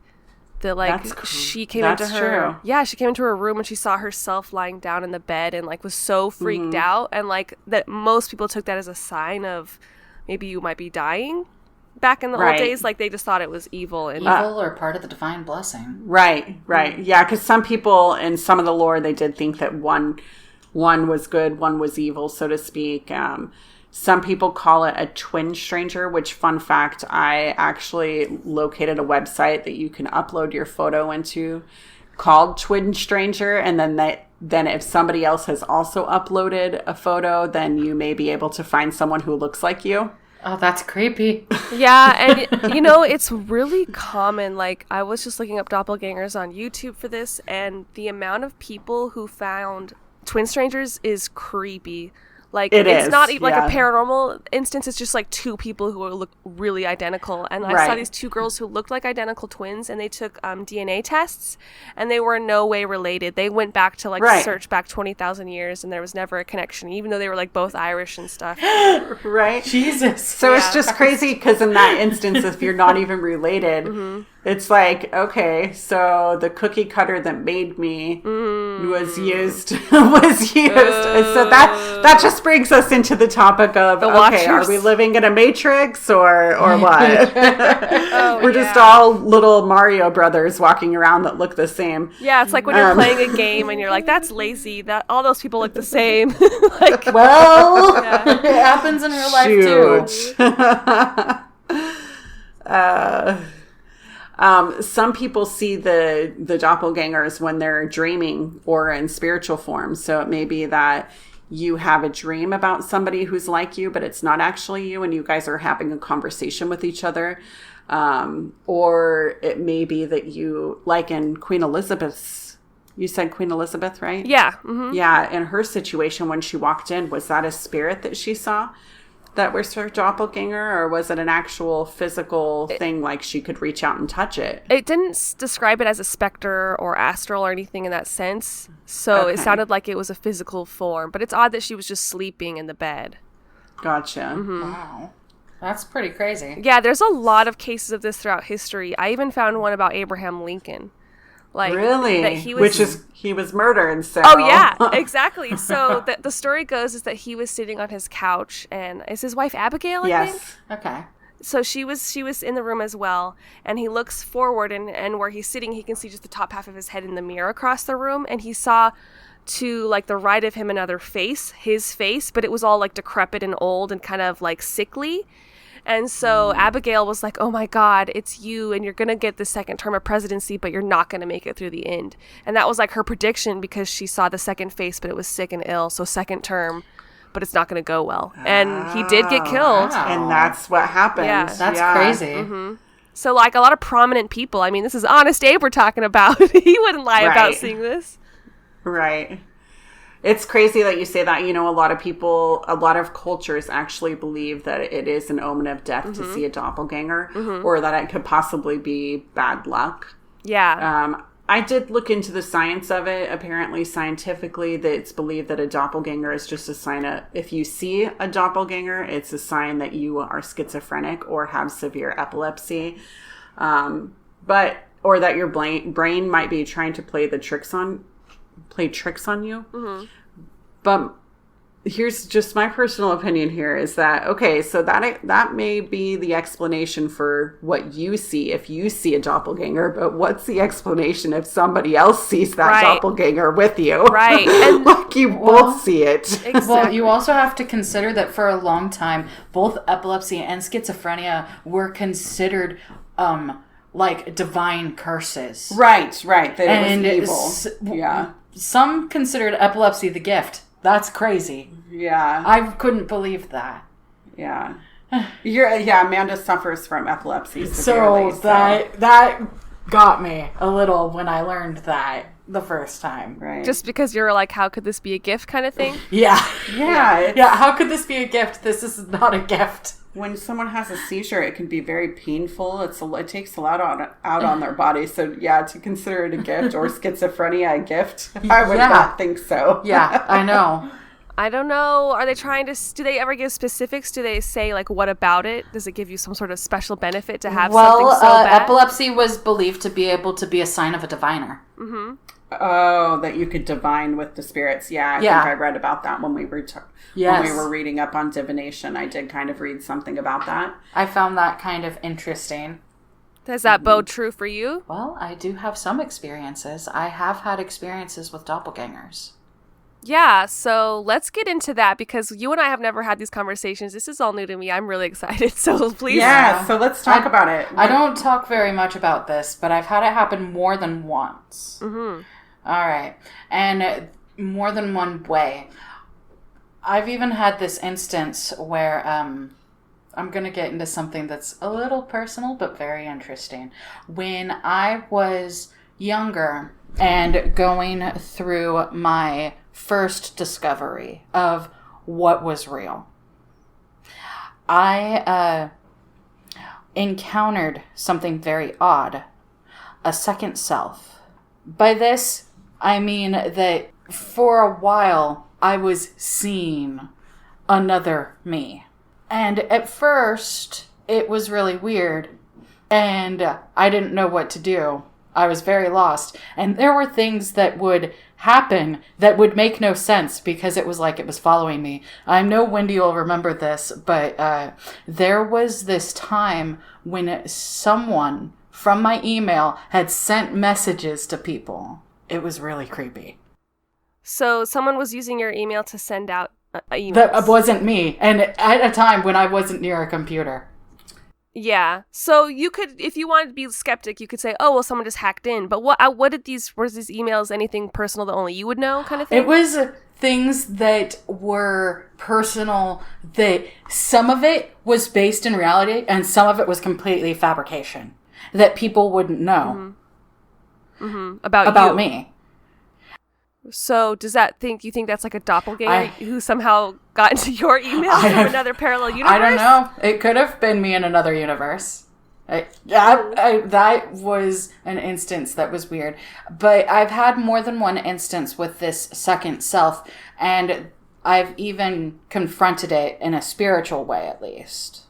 That, like, she came into her... True. Yeah, she came into her room and she saw herself lying down in the bed and, like, was so freaked out. And, like, that most people took that as a sign of maybe you might be dying. Back in the old days, like, they just thought it was evil. And Evil or part of the divine blessing. Right. Yeah, because some people in some of the lore, they did think that one was good, one was evil, so to speak. Some people call it a twin stranger, which, fun fact, I actually located a website that you can upload your photo into called Twin Stranger. And then if somebody else has also uploaded a photo, then you may be able to find someone who looks like you. Oh, that's creepy. yeah, and you know, it's really common. Like, I was just looking up doppelgangers on YouTube for this, and the amount of people who found twin strangers is creepy. Like, it's not even like a paranormal instance. It's just like two people who look really identical. And I saw these two girls who looked like identical twins, and they took DNA tests, and they were in no way related. They went back to, like, search back 20,000 years, and there was never a connection, even though they were, like, both Irish and stuff. Right? Jesus. So it's just crazy because in that instance, if you're not even related, it's like, okay, so the cookie cutter that made me was used. So that just brings us into the topic of, okay, are we living in a matrix or what? We're just all little Mario brothers walking around that look the same. Yeah, it's like when you're playing a game and you're like, that's lazy. That all those people look the same. Like, well, it happens in real life too. Some people see the doppelgangers when they're dreaming or in spiritual form. So it may be that you have a dream about somebody who's like you, but it's not actually you, and you guys are having a conversation with each other. Or it may be that you, like in Queen Elizabeth's, you said Queen Elizabeth, right? Yeah. Mm-hmm. Yeah. In her situation, when she walked in, was that a spirit that she saw that was her doppelganger, or was it an actual physical thing, like she could reach out and touch it? It didn't describe it as a specter or astral or anything in that sense. So it sounded like it was a physical form, but it's odd that she was just sleeping in the bed. Gotcha. Mm-hmm. Wow. That's pretty crazy. Yeah, there's a lot of cases of this throughout history. I even found one about Abraham Lincoln. Like, really? That he was, he was murdered, so... Oh, yeah, exactly. So the story goes is that he was sitting on his couch, and is his wife Abigail, I think? Okay. So she was in the room as well, and he looks forward, and where he's sitting, he can see just the top half of his head in the mirror across the room, and he saw to like the right of him another face, his face, but it was all like decrepit and old and kind of like sickly. And so Abigail was like, oh my God, it's you, and you're going to get the second term of presidency, but you're not going to make it through the end. And that was like her prediction because she saw the second face, but it was sick and ill. So second term, but it's not going to go well. And he did get killed. Wow. And that's what happened. Yeah. That's crazy. Mm-hmm. So like a lot of prominent people, I mean, this is Honest Abe we're talking about. He wouldn't lie about seeing this. Right. It's crazy that you say that. You know, a lot of people, a lot of cultures actually believe that it is an omen of death to see a doppelganger, or that it could possibly be bad luck. Yeah. I did look into the science of it. Apparently, scientifically, that it's believed that a doppelganger is just a sign of, if you see a doppelganger, it's a sign that you are schizophrenic or have severe epilepsy. Or that your brain might be trying to play tricks on you. Mm-hmm. But here's just my personal opinion here is that, okay, so that may be the explanation for what you see if you see a doppelganger, but what's the explanation if somebody else sees that doppelganger with you? Right. And like you both see it. Exactly. Well, you also have to consider that for a long time, both epilepsy and schizophrenia were considered like divine curses. Right. That it was evil. Yeah. Some considered epilepsy the gift. That's crazy. Yeah. I couldn't believe that. Yeah. Amanda suffers from epilepsy So severely. that got me a little when I learned that the first time. Right. just because you're like, how could this be a gift kind of thing? Yeah. Yeah. Yeah, how could this be a gift? This is not a gift. When someone has a seizure, it can be very painful. It takes a lot out on their body. So, yeah, to consider it a gift or schizophrenia a gift, I would not think so. Yeah, I know. I don't know. Are they trying to? Do they ever give specifics? Do they say like what about it? Does it give you some sort of special benefit to have something so bad? Epilepsy was believed to be able to be a sign of a diviner. Mm-hmm. Oh, that you could divine with the spirits. Yeah, I think I read about that when we were when we were reading up on divination. I did kind of read something about that. I found that kind of interesting. Does that bode true for you? Well, I do have some experiences. I have had experiences with doppelgangers. Yeah, so let's get into that because you and I have never had these conversations. This is all new to me. I'm really excited. So please. Yeah, so let's talk about it. I don't talk very much about this, but I've had it happen more than once. Mm-hmm. All right. And more than one way. I've even had this instance where I'm going to get into something that's a little personal, but very interesting. When I was younger and going through my first discovery of what was real, I encountered something very odd, a second self. By this, I mean that for a while, I was seeing another me. And at first, it was really weird, and I didn't know what to do. I was very lost. And there were things that would happen that would make no sense because it was like it was following me. I know Wendy will remember this, but there was this time when someone from my email had sent messages to people. It was really creepy. So someone was using your email to send out emails. That wasn't me. And at a time when I wasn't near a computer. Yeah. So you could, if you wanted to be skeptic, you could say, oh, well, someone just hacked in. But were these emails anything personal that only you would know kind of thing? It was things that were personal, that some of it was based in reality and some of it was completely fabrication that people wouldn't know. Mm-hmm. Mm-hmm. About me. So does you think that's like a doppelganger who somehow got into your email from another parallel universe? I don't know. It could have been me in another universe. That was an instance that was weird. But I've had more than one instance with this second self, and I've even confronted it in a spiritual way, at least.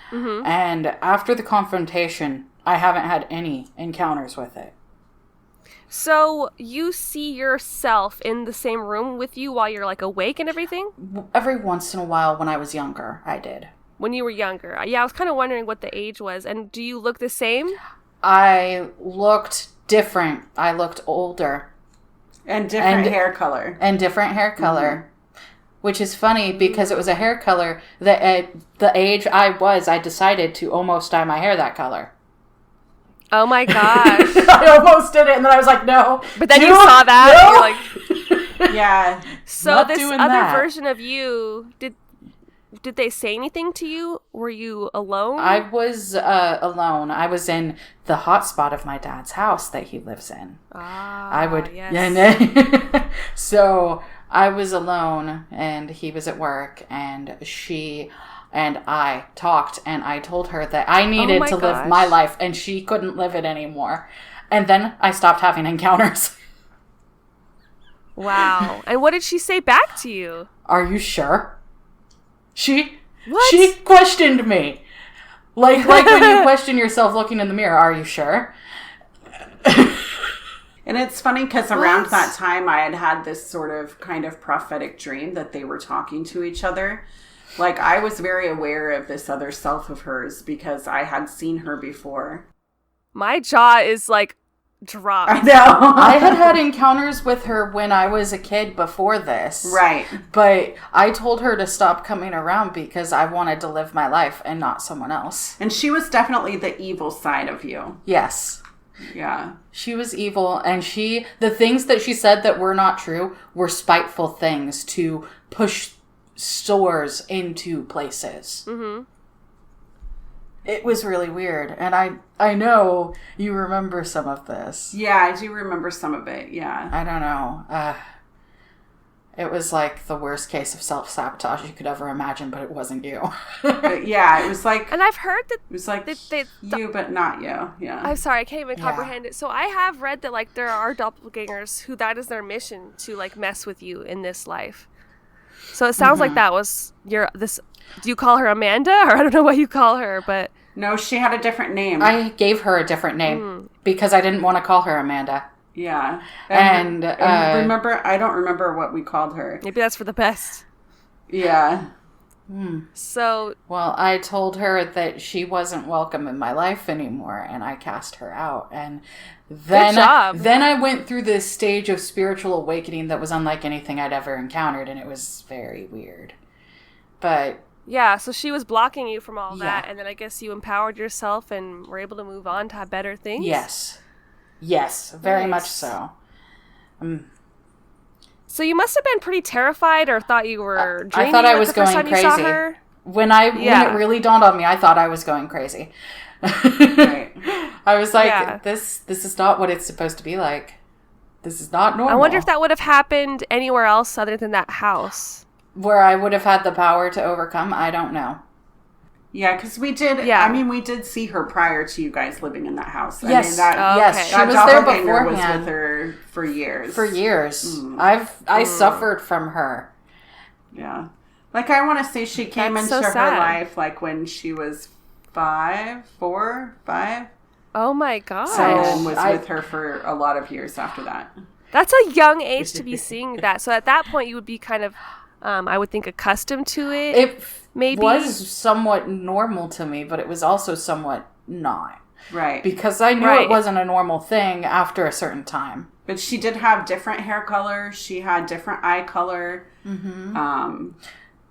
Mm-hmm. And after the confrontation, I haven't had any encounters with it. So you see yourself in the same room with you while you're like awake and everything? Every once in a while when I was younger, I did. when you were younger. Yeah, I was kind of wondering what the age was. And do you look the same? I looked different. I looked older. And different hair color. And different hair color. Which is funny because it was a hair color that at the age I decided to almost dye my hair that color. Oh my gosh. I almost did it, and then I was like, no. But then you saw that, and you're like... Yeah. So Not this doing other that. version of you, did they say anything to you? Were you alone? I was alone. I was in the hot spot of my dad's house that he lives in. Yes. Yeah, so I was alone, and he was at work, and she and I talked, and I told her that I needed to live my life, and she couldn't live it anymore. And then I stopped having encounters. Wow. And what did she say back to you? Are you sure? She What? questioned me. Like when you question yourself looking in the mirror, are you sure? And it's funny because around that time I had this sort of kind of prophetic dream that they were talking to each other. Like I was very aware of this other self of hers because I had seen her before. My jaw is like dropped. I know. I had encounters with her when I was a kid before this. Right. But I told her to stop coming around because I wanted to live my life and not someone else. And she was definitely the evil side of you. Yes. Yeah. She was evil, and the things that she said that were not true were spiteful things to push stores into places. Mm-hmm. It was really weird, and I know you remember some of this. Yeah, I do remember some of it, yeah. I don't know. It was like the worst case of self-sabotage you could ever imagine, but it wasn't you. But yeah, it was like... And I've heard that... It was like you, but not you, yeah. I'm sorry, I can't even comprehend it. So I have read that, like, there are doppelgangers who that is their mission, to, like, mess with you in this life. So it sounds like that was do you call her Amanda? Or I don't know what you call her, but... No, she had a different name. I gave her a different name because I didn't want to call her Amanda. Yeah. And remember, I don't remember what we called her. Maybe that's for the best. Yeah. So... Well, I told her that she wasn't welcome in my life anymore, and I cast her out. And then, Good job. Then I went through this stage of spiritual awakening that was unlike anything I'd ever encountered, and it was very weird. But... Yeah, so she was blocking you from all that, Yeah. and then I guess you empowered yourself and were able to move on to have better things? Yes, very Nice. much so. So you must have been pretty terrified or thought you were dreaming. I thought I like, was the first going time you saw crazy. her? When it really dawned on me, I thought I was going crazy. Right. I was like, Yeah. this is not what it's supposed to be like. This is not normal. I wonder if that would have happened anywhere else other than that house. Where I would have had the power to overcome, I don't know. Yeah, because we did. Yeah. I mean, we did see her prior to you guys living in that house. Yes. I mean, that, Yes, Okay. she that was there doppelganger was beforehand. with her for years. For years. I suffered from her. Yeah. Like, I want to say she came That's into so her sad. life, like, when she was 4, 5. Oh my god. And was I- with her for a lot of years after that. That's a young age to be seeing that. So at that point you would be kind of, I would think, accustomed to it. It Maybe. was somewhat normal to me, but it was also somewhat not. Right. Because I knew Right. it wasn't a normal thing after a certain time. But she did have different hair color. She had different eye color.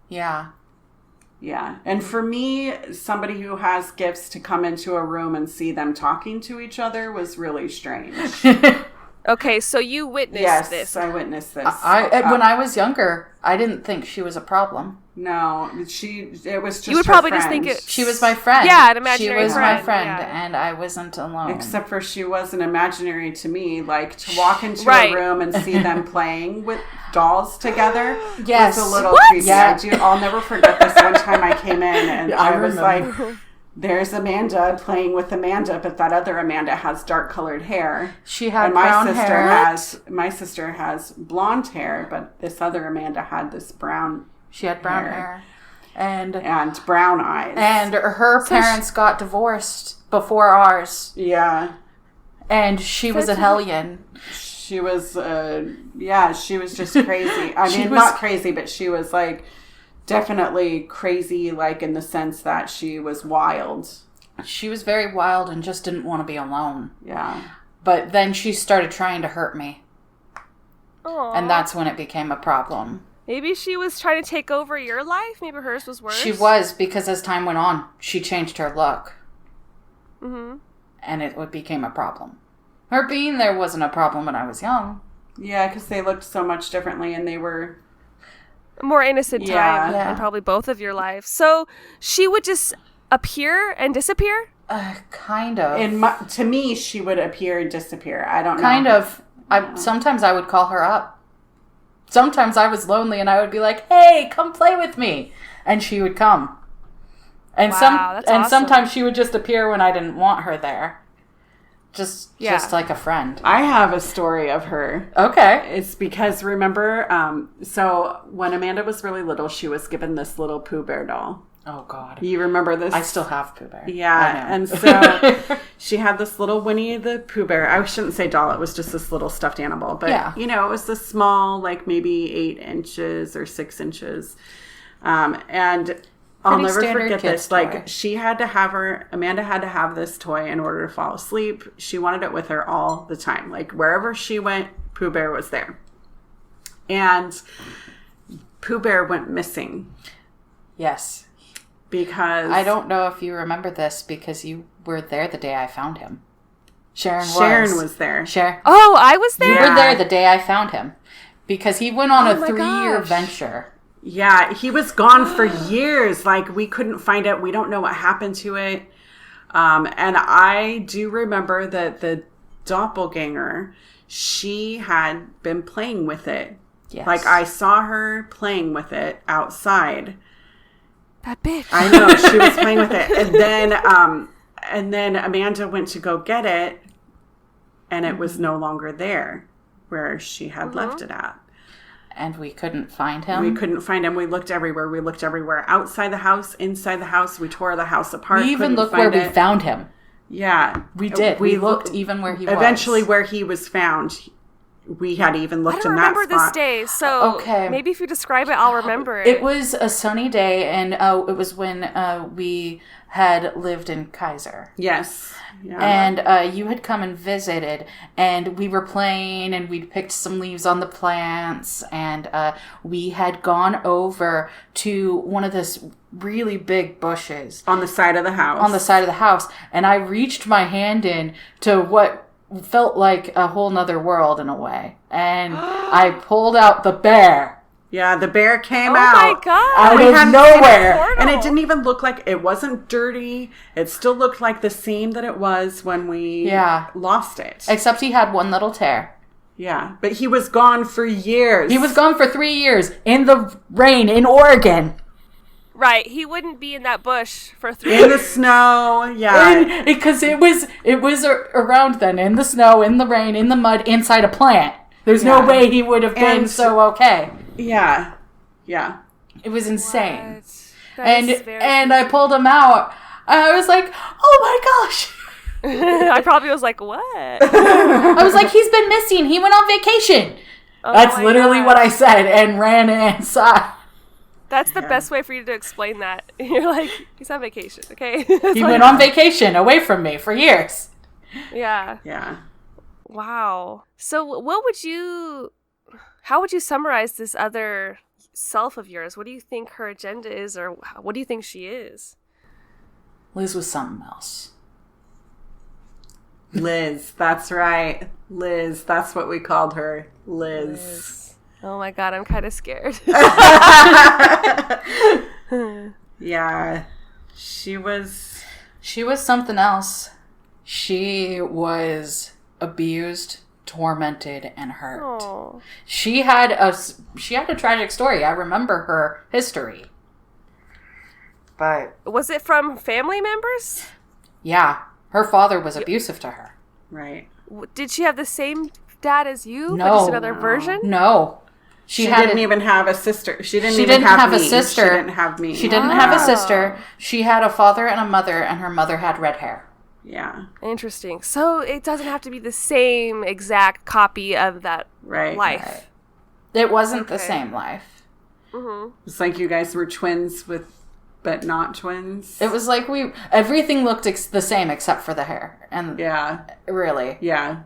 Yeah. Yeah. And for me, somebody who has gifts to come into a room and see them talking to each other was really strange. Okay, so you witnessed this. I witnessed this. When I was younger, I didn't think she was a problem. No, it was just You would her probably just friend. think it- She was my friend. Yeah, an imaginary She was friend, my friend, yeah. and I wasn't alone. Except for she wasn't imaginary to me. Like, to walk into Right. a room and see them playing with dolls together Yes. was a little What? creepy. Yeah. I'll never forget this one time I came in and I I was remember. like, there's Amanda playing with Amanda, but that other Amanda has dark colored hair. She had And my brown sister hair. my sister has blonde hair, but this other Amanda had this brown She had brown hair. hair. And brown eyes. and her parents got divorced before ours. Yeah. And she was a hellion. She was, she was just crazy. I She mean, was- not crazy, but she was like definitely crazy, like in the sense that she was wild. She was very wild and just didn't want to be alone. Yeah. But then she started trying to hurt me. Aww. And that's when it became a problem. Maybe she was trying to take over your life. Maybe hers was worse. She was, because as time went on, she changed her look. Mm-hmm. And it became a problem. Her being there wasn't a problem when I was young. Yeah, because they looked so much differently, and they were... More innocent time Yeah. in probably both of your lives. So she would just appear and disappear? Kind of. To me, she would appear and disappear. I don't know. Kind of. Sometimes I would call her up. Sometimes I was lonely and I would be like, hey, come play with me. And she would come. And that's awesome. Sometimes she would just appear when I didn't want her there. Just like a friend. I have a story of her. Okay. It's because, remember, so when Amanda was really little, she was given this little Pooh Bear doll. Oh, God. You remember this? I still have Pooh Bear. Yeah, and so she had this little Winnie the Pooh Bear. I shouldn't say doll, it was just this little stuffed animal. But, it was this small, like maybe 8 inches or 6 inches. And I'll never forget this. Toy. Like, Amanda had to have this toy in order to fall asleep. She wanted it with her all the time. Like, wherever she went, Pooh Bear was there. And Pooh Bear went missing. Yes. Because... I don't know if you remember this because you were there the day I found him. Sharon was there. Sharon. Oh, I was there? You were there the day I found him. Because he went on a 3-year venture. Yeah, he was gone for years. Like, we couldn't find it. We don't know what happened to it. And I do remember that the doppelganger, she had been playing with it. Yes. Like, I saw her playing with it outside. That bitch. I know, she was playing with it. And then Amanda went to go get it, and it was no longer there where she had left it at. And we couldn't find him. We couldn't find him. We looked everywhere. We looked everywhere. Outside the house, inside the house. We tore the house apart. We even looked where we found him. Yeah. We did. We looked even where he was. Eventually where he was found, we had even looked in that spot. I don't remember this day, so maybe if you describe it, I'll remember it. It was a sunny day, and it was when we had lived in Kaiser. Yes. Yeah. And you had come and visited, and we were playing, and we'd picked some leaves on the plants, and we had gone over to one of this really big bushes. On the side of the house. And I reached my hand in to what felt like a whole nother world in a way. And I pulled out the bear. Yeah, the bear came out. Oh my God. Out of nowhere. And it didn't even look like, it wasn't dirty. It still looked like the same that it was when we lost it. Except he had one little tear. Yeah, but he was gone for years. He was gone for 3 years in the rain in Oregon. Right, he wouldn't be in that bush for 3 years. In the snow, yeah. Because it was around then, in the snow, in the rain, in the mud, inside a plant. There's no way he would have been so okay. Yeah, yeah. It was insane. And I pulled him out. I was like, oh my gosh. I probably was like, what? I was like, he's been missing. He went on vacation. That's literally what I said and ran inside. That's the best way for you to explain that. You're like, he's on vacation, okay? He went on vacation away from me for years. Yeah. Yeah. Wow. So how would you summarize this other self of yours? What do you think her agenda is, or what do you think she is? Liz was something else. Liz, that's right. Liz, that's what we called her. Liz. Oh my God, I'm kind of scared. Yeah. She was something else. She was abused, tormented, and hurt. Oh. She had a tragic story. I remember her history. But was it from family members? Yeah. Her father was abusive to her. Right. Did she have the same dad as you? No. But just another version? No. She didn't even have a sister. She didn't have a sister. She didn't have me. She didn't have a sister. She had a father and a mother, and her mother had red hair. Yeah. Interesting. So it doesn't have to be the same exact copy of that life. Right. It wasn't the same life. It's like you guys were twins but not twins. It was like everything looked the same except for the hair. And really. Yeah.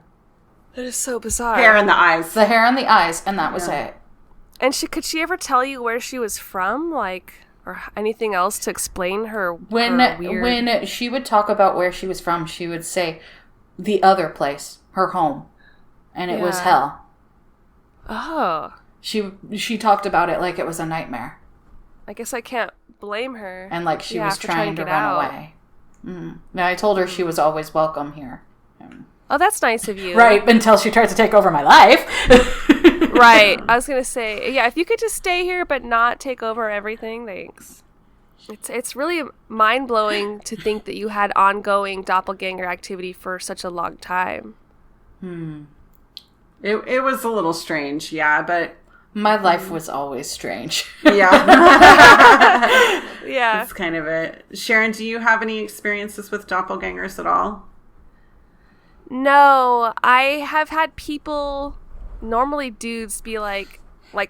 That is so bizarre. Hair in the eyes. The hair and the eyes, and that was it. And could she ever tell you where she was from? Like, or anything else to explain her weird... When she would talk about where she was from, she would say the other place, her home. And it was hell. Oh. She talked about it like it was a nightmare. I guess I can't blame her. And like she was trying to run away. Now, I told her she was always welcome here. Oh, that's nice of you. Right, until she tried to take over my life. Right. I was going to say, if you could just stay here but not take over everything, thanks. It's really mind-blowing to think that you had ongoing doppelganger activity for such a long time. It was a little strange, but... My life was always strange. Yeah. Yeah. That's kind of it. Sharon, do you have any experiences with doppelgangers at all? No, I have had people, normally dudes, be like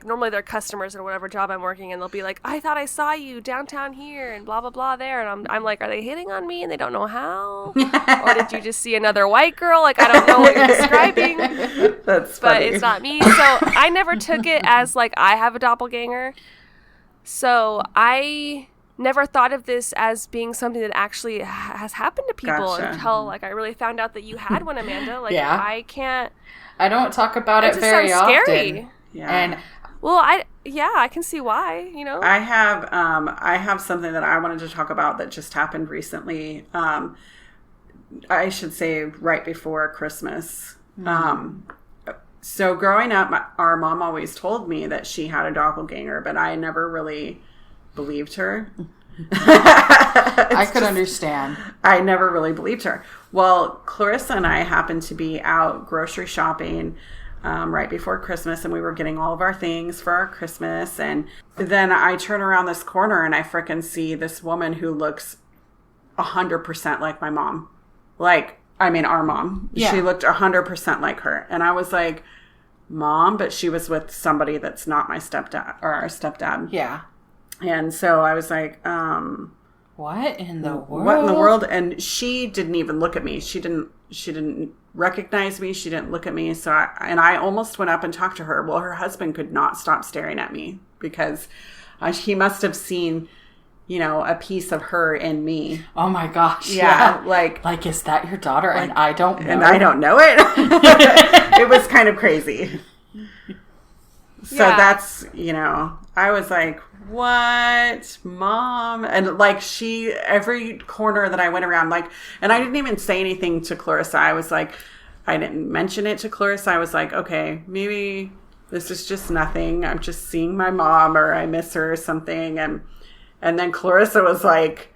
normally they're customers at whatever job I'm working, and they'll be like, I thought I saw you downtown here and blah, blah, blah there. And I'm like, are they hitting on me and they don't know how? Or did you just see another white girl? Like, I don't know what you're describing. That's funny. But it's not me. So I never took it as like I have a doppelganger. So I never thought of this as being something that actually has happened to people until like I really found out that you had one, Amanda. Like I don't talk about it very often. Scary. Yeah. And I can see why, I have something that I wanted to talk about that just happened recently. I should say right before Christmas. So growing up, our mom always told me that she had a doppelganger, but I never really believed her. I could understand. I never really believed her. Well, Clarissa and I happened to be out grocery shopping right before Christmas, and we were getting all of our things for our Christmas. And then I turn around this corner and I frickin' see this woman who looks 100% like my mom. Our mom. Yeah. She looked 100% like her. And I was like, Mom, but she was with somebody that's not my stepdad or our stepdad. Yeah. And so I was like, what in the world? What in the world? And she didn't even look at me. She didn't recognize me. She didn't look at me. So I almost went up and talked to her. Well, her husband could not stop staring at me because he must have seen, a piece of her in me. Oh my gosh. Yeah. Like, is that your daughter? And I don't know. And I don't know it. It was kind of crazy. So that's, I was like, what, Mom? And every corner that I went around, and I didn't even say anything to Clarissa. I was like, I didn't mention it to Clarissa. I was like, okay, maybe this is just nothing. I'm just seeing my mom, or I miss her or something. And then Clarissa was like,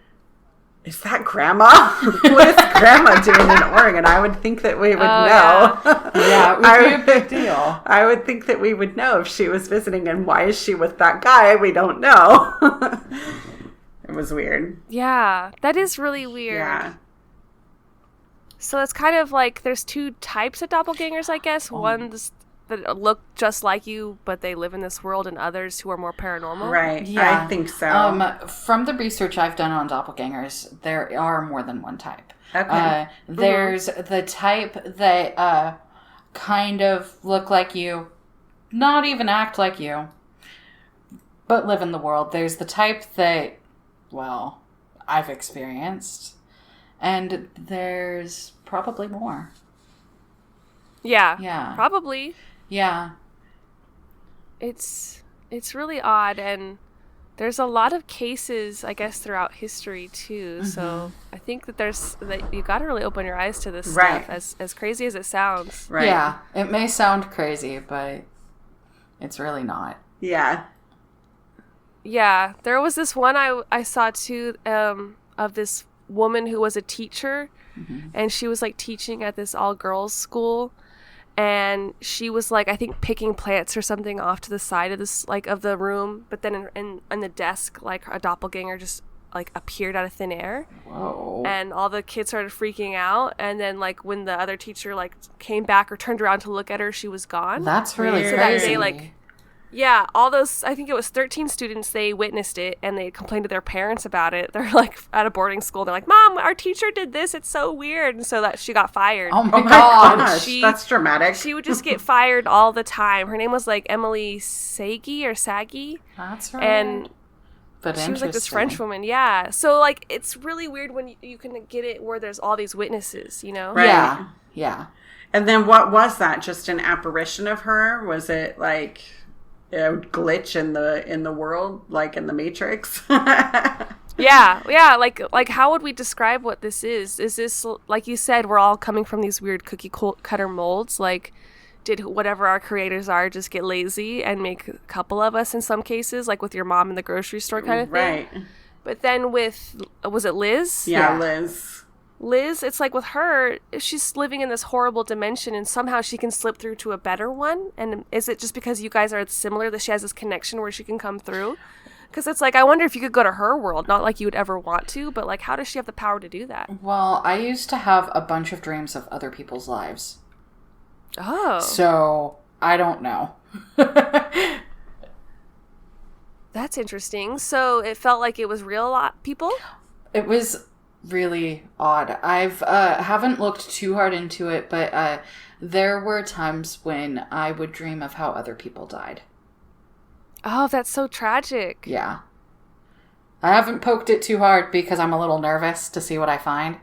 is that Grandma? What is Grandma doing in Oregon? I would think that we would know. Yeah, it would be a big deal. I would think that we would know if she was visiting, and why is she with that guy? We don't know. It was weird. Yeah, that is really weird. Yeah. So it's kind of like there's two types of doppelgangers, I guess. Ones that look just like you, but they live in this world, and others who are more paranormal. Right. Yeah. I think so. From the research I've done on doppelgangers, there are more than one type. Okay. There's the type that kind of look like you, not even act like you, but live in the world. There's the type that, well, I've experienced, and there's probably more. Yeah. Yeah. Probably. Yeah. It's really odd, and there's a lot of cases, I guess, throughout history too. Mm-hmm. So I think that you got to really open your eyes to this stuff, as crazy as it sounds. Right. Yeah. It may sound crazy, but it's really not. Yeah. Yeah. There was this one I saw too, of this woman who was a teacher, and she was teaching at this all-girls school. And she was I think picking plants or something off to the side of this of the room, but then in the desk a doppelganger just appeared out of thin air. Whoa. And all the kids started freaking out, and then when the other teacher came back or turned around to look at her, she was gone. That's really so crazy. that day Yeah, all those, I think it was 13 students, they witnessed it and they complained to their parents about it. They're like at a boarding school. They're like, Mom, our teacher did this. It's so weird. And so that she got fired. Oh my Gosh, She- that's dramatic. She would just get fired all the time. Her name was like Emily Sagi or Sagi. That's right. And but she was like this interesting. French woman. Yeah. So like, it's really weird when you can get it where there's all these witnesses, you know? Right. Yeah. Yeah. And then what was that? Just an apparition of her? Was it like a glitch in the world, like in the Matrix? Yeah. Like how would we describe what this is? Is this, like you said, we're all coming from these weird cookie cutter molds? Like, did whatever our creators are just get lazy and make a couple of us in some cases, like with your mom in the grocery store kind of thing? Right. But then with, was it Liz? Yeah, Yeah. Liz. It's like with her, she's living in this horrible dimension and somehow she can slip through to a better one. And is it just because you guys are similar that she has this connection where she can come through? Because it's like, I wonder if you could go to her world, not like you would ever want to, but like, how does she have the power to do that? Well, I used to have a bunch of dreams of other people's lives. Oh, So, I don't know. that's interesting. So it felt like it was real people? It was really odd. I've haven't looked too hard into it, but there were times when I would dream of how other people died. Oh, that's so tragic. Yeah. I haven't poked it too hard because I'm a little nervous to see what I find.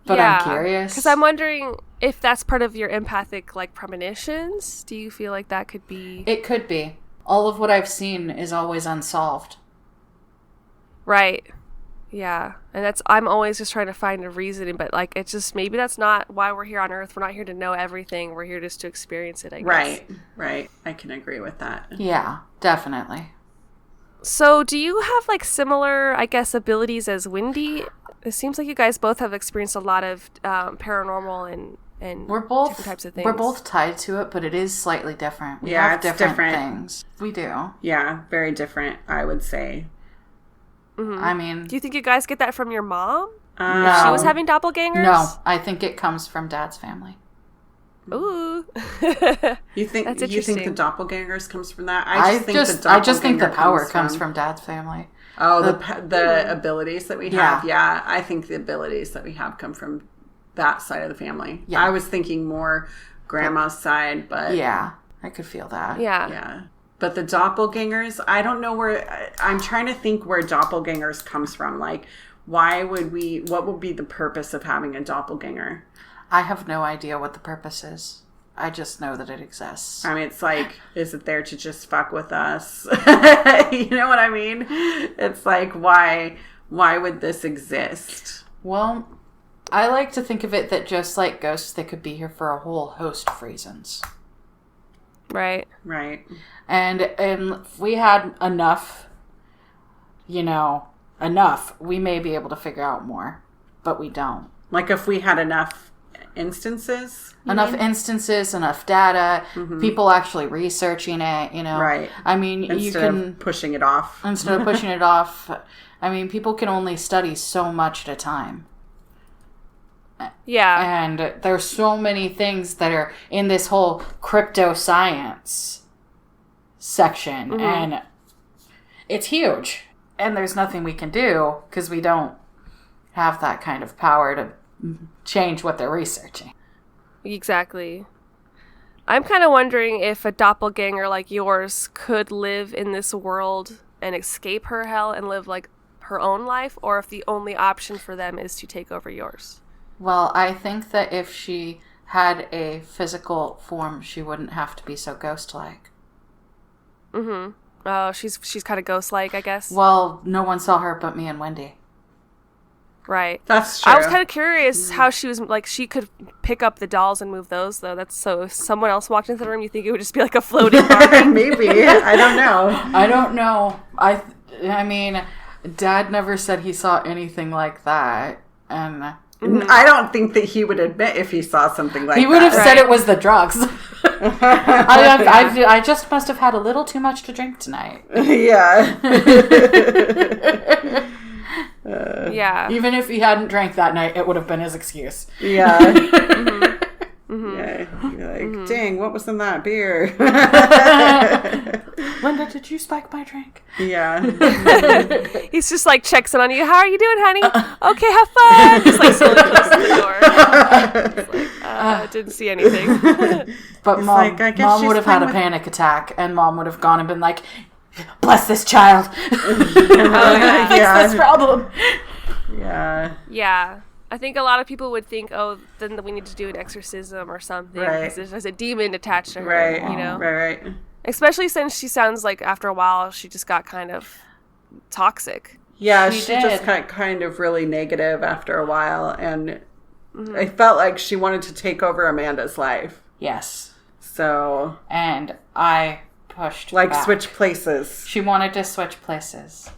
But I'm curious. Because I'm wondering if that's part of your empathic, like, premonitions. Do you feel like that could be... It could be. All of what I've seen is always unsolved. Right. Yeah. And I'm always just trying to find a reason, but like, it's just, maybe that's not why we're here on Earth. We're not here to know everything. We're here just to experience it, I guess. Right. I can agree with that. Yeah, definitely. So do you have like similar, I guess, abilities as Wendy? It seems like you guys both have experienced a lot of paranormal and We're both different types of things. We're both tied to it, but it is slightly different. We Yeah, have it's different different. things. We do. Yeah, very different, I would say. I mean, Do you think you guys get that from your mom? no. She was having doppelgangers? No, I think it comes from Dad's family. Ooh. You think That's the interesting. doppelgangers comes from that? I just think the power doppelganger comes from Dad's family. Oh, the abilities that we have. Yeah. Yeah, I think the abilities that we have come from that side of the family. Yeah. I was thinking more grandma's side, but Yeah, I could feel that. Yeah. yeah. But the doppelgangers, I don't know where. I'm trying to think where doppelgangers comes from. Like, what would be the purpose of having a doppelganger? I have no idea what the purpose is. I just know that it exists. I mean, it's like, is it there to just fuck with us? You know what I mean? It's like, why would this exist? Well, I like to think of it that just like ghosts, they could be here for a whole host of reasons. Right. Right. And if we had enough, we may be able to figure out more, but we don't. Like if we had enough instances. Enough instances, enough data, people actually researching it, Right. I mean, Instead you can, of pushing it off. instead of pushing it off, I mean, people can only study so much at a time. Yeah. And there's so many things that are in this whole crypto science section, and it's huge. And there's nothing we can do because we don't have that kind of power to change what they're researching. Exactly. I'm kind of wondering if a doppelganger like yours could live in this world and escape her hell and live like her own life, or if the only option for them is to take over yours. Well, I think that if she had a physical form, she wouldn't have to be so ghost-like. Oh, she's kind of ghost-like, I guess. Well, no one saw her but me and Wendy. Right. That's true. I was kind of curious how she was, like, she could pick up the dolls and move those, though. That's so, if someone else walked into the room, you think it would just be like a floating Barbie. Maybe. I don't know. I don't know. I mean, Dad never said he saw anything like that, and I don't think that he would admit if he saw something like that. he would have said it was the drugs. I just must have had a little too much to drink tonight. Yeah. Yeah. Even if he hadn't drank that night, it would have been his excuse. Yeah. Yeah. You're like, dang, what was in that beer? Linda, did you spike my drink? Yeah. He's just like checks in on you. How are you doing, honey? Okay, have fun. Just like slowly closes the door. It's like, didn't see anything. But He's mom, like, I guess mom she's would have had a playing with- panic attack, and mom would have gone and been like, bless this child. Fix this problem. Yeah. Yeah. I think a lot of people would think, oh, then we need to do an exorcism or something. Right. Because there's a demon attached to her, Right. you know? Right. Especially since she sounds like after a while she just got kind of toxic. Yeah, She she just did. got kind of really negative after a while, and I felt like she wanted to take over Amanda's life. Yes. So, And I pushed like, back. switch places. She wanted to switch places.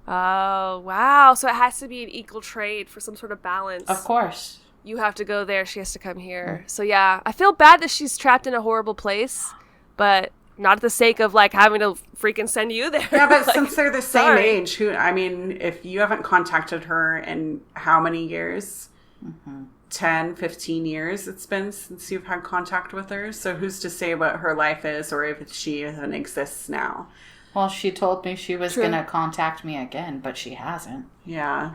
Oh, wow. So it has to be an equal trade for some sort of balance. Of course. You have to go there, she has to come here. So yeah, I feel bad that she's trapped in a horrible place, but not at the sake of like having to freaking send you there. Yeah, but Like, since they're the same sorry. age, I mean, if you haven't contacted her in how many years? 10, 15 years it's been since you've had contact with her. So who's to say what her life is or if she even exists now? Well, she told me she was True. going to contact me again, but she hasn't. Yeah.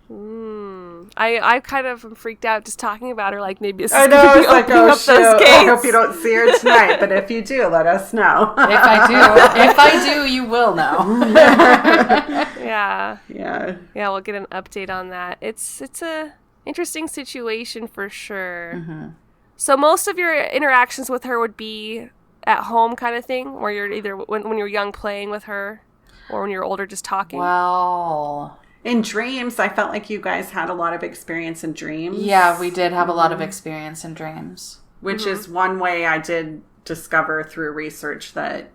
I kind of am freaked out just talking about her. Like maybe it's I just know, gonna be it's like, opening oh, up shoot. those I gates. hope you don't see her tonight, but if you do, let us know. If I do, you will know. Yeah, Yeah. yeah, we'll get an update on that. It's a interesting situation for sure. So most of your interactions with her would be at home kind of thing, where you're either when you're young playing with her, or when you're older just talking. Well, In dreams, I felt like you guys had a lot of experience in dreams. yeah, we did have a lot of experience in dreams. Which is one way I did discover through research that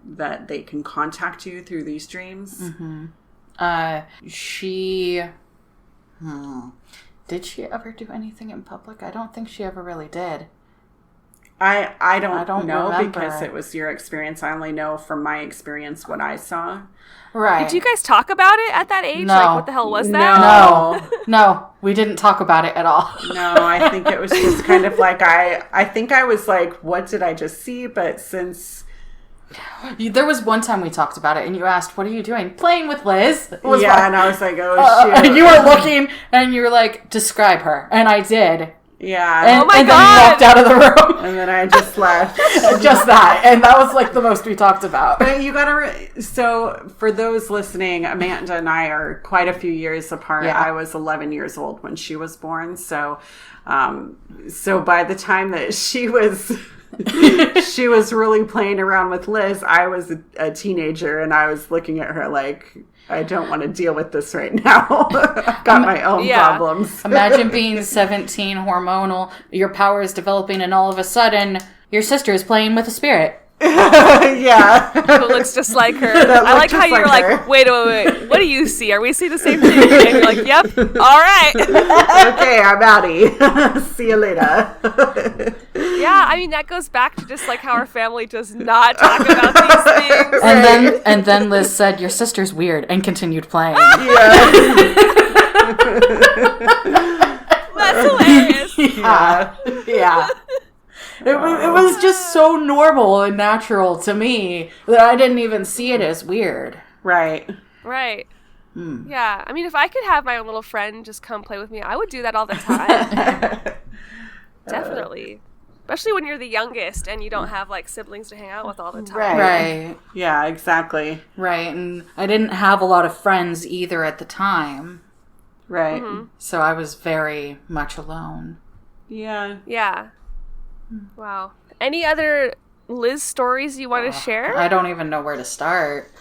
they can contact you through these dreams. Did she ever do anything in public? I don't think she ever really did. I don't know remember. because it was your experience. I only know from my experience what I saw. Right. Did you guys talk about it at that age? No. Like, what the hell was that? No, we didn't talk about it at all. No, I think it was just kind of like I think I was like, what did I just see? But since There was one time we talked about it, and you asked, "What are you doing?" Playing with Liz. and I was like, oh shit. And you were looking, and you were like, "Describe her," and I did. Yeah. And, Oh my and then you God. walked out of the room. And then I just left. Just that, and that was like the most we talked about. But you gotta. So for those listening, Amanda and I are quite a few years apart. Yeah. I was 11 years old when she was born. So, so by the time that she was really playing around with Liz, I was a teenager, and I was looking at her like, I don't want to deal with this right now. I've got my own problems. Imagine being 17, hormonal, your power is developing, and all of a sudden, your sister is playing with a spirit. Yeah. Who looks just like her. I like how just you're like like, her. wait, what do you see? Are we seeing the same thing? And you're like, yep, all right. Okay, I'm outie. See you later. Yeah, I mean, that goes back to just like how our family does not talk about these things. And then Liz said, "Your sister's weird," and continued playing. That's hilarious. Yeah. It was just so normal and natural to me that I didn't even see it as weird. Right. Right. Yeah, I mean, if I could have my own little friend just come play with me, I would do that all the time. Definitely. Especially when you're the youngest and you don't have like siblings to hang out with all the time. Right. Yeah, exactly. Right. And I didn't have a lot of friends either at the time. Right. So I was very much alone. Yeah. Yeah. Wow. Any other Liz stories you want to share? I don't even know where to start.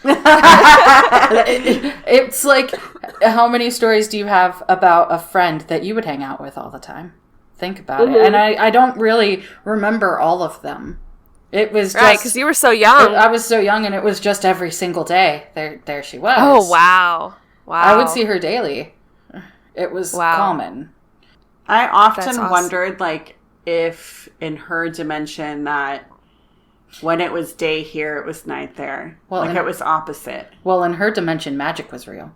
It's like, how many stories do you have about a friend that you would hang out with all the time? Think about it. And I don't really remember all of them. It was just... Right, because you were so young. I was so young, and it was just every single day. There she was. Oh, wow. Wow. I would see her daily. It was Wow. common. I often That's awesome. wondered, like, if in her dimension that when it was day here, it was night there. Well, like and- it was opposite. Well, in her dimension, magic was real.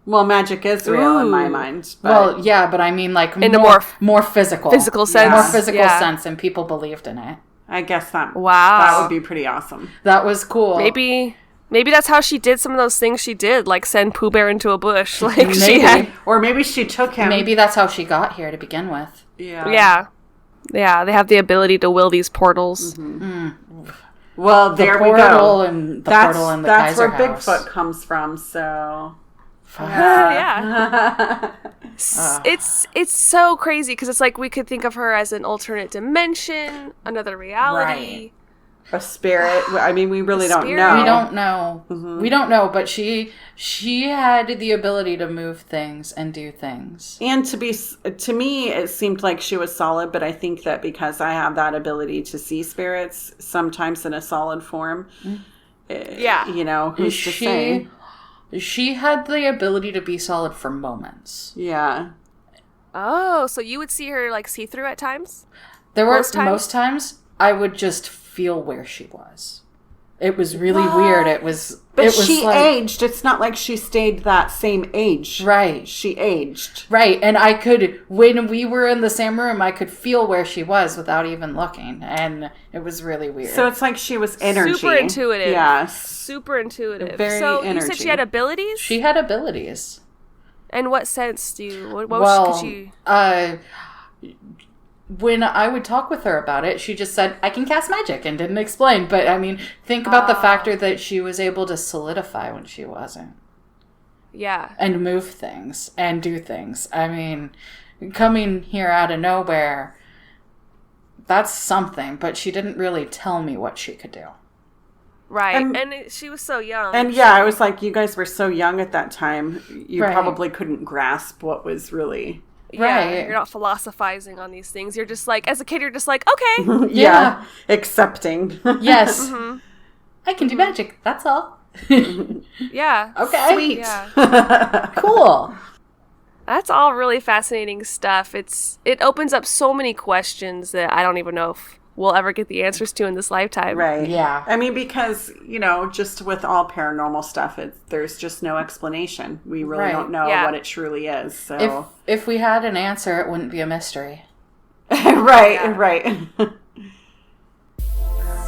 Well, magic is real in my Ooh. mind. But Well, yeah, but I mean, like, In a more physical. physical sense. More physical Yeah. sense, and people believed in it. I guess that Wow. that would be pretty awesome. That was cool. Maybe Maybe that's how she did some of those things she did, like send Pooh Bear into a bush. Like Maybe. she had, Or maybe she took him. Maybe that's how she got here to begin with. yeah. They have the ability to will these portals. Well, there we go. And the portal in the that's Kaiser where house. Bigfoot comes from. So Yeah. It's so crazy because it's like we could think of her as an alternate dimension, another reality. a spirit. I mean, we really don't spirit. know. We don't know. We don't know, but she had the ability to move things and do things. And to me, it seemed like she was solid, but I think that because I have that ability to see spirits, sometimes in a solid form, you know, who's to say? She had the ability to be solid for moments. Yeah. Oh, so you would see her like see through at times? There were Most times? I would just feel where she was. It was really weird. But she aged. It's not like she stayed that same age. Right. She aged. Right. And I could, when we were in the same room, I could feel where she was without even looking. And it was really weird. So it's like she was energy. Super intuitive. Yes. Super intuitive. Very so energy. you said she had abilities? She had abilities. In what sense do you... What Well, could you... when I would talk with her about it, she just said, I can cast magic, and didn't explain. But, I mean, think about the factor that she was able to solidify when she wasn't. Yeah. And move things and do things. I mean, coming here out of nowhere, that's something. But she didn't really tell me what she could do. Right. And she was so young. And yeah, I was like, you guys were so young at that time. You Right. probably couldn't grasp what was really... Right. You're not philosophizing on these things. You're just like, as a kid, you're just like, okay. Yeah. Accepting. Yes. I can do magic. That's all. Yeah. Okay. Sweet. Yeah. Cool. That's all really fascinating stuff. It opens up so many questions that I don't even know if we'll ever get the answers to in this lifetime. Right. Yeah. I mean, because, you know, just with all paranormal stuff, there's just no explanation. We really Right. don't know Yeah. what it truly is. So If we had an answer, it wouldn't be a mystery. right.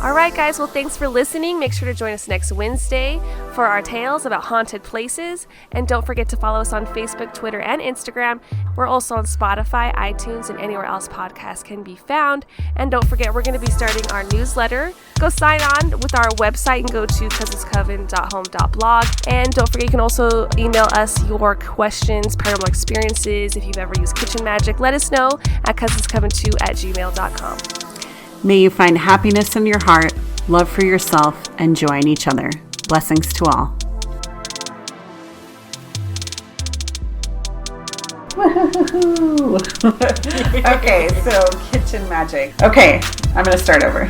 All right, guys. Well, thanks for listening. Make sure to join us next Wednesday for our tales about haunted places. And don't forget to follow us on Facebook, Twitter, and Instagram. We're also on Spotify, iTunes, and anywhere else podcasts can be found. And don't forget, we're going to be starting our newsletter. Go sign on with our website and go to cousinscoven.home.blog. And don't forget, you can also email us your questions, paranormal experiences. If you've ever used kitchen magic, let us know at cousinscoven2@gmail.com. May you find happiness in your heart, love for yourself, and joy in each other. Blessings to all. Okay, so kitchen magic. Okay, I'm going to start over.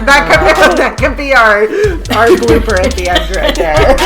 that could be our blooper at the end right there.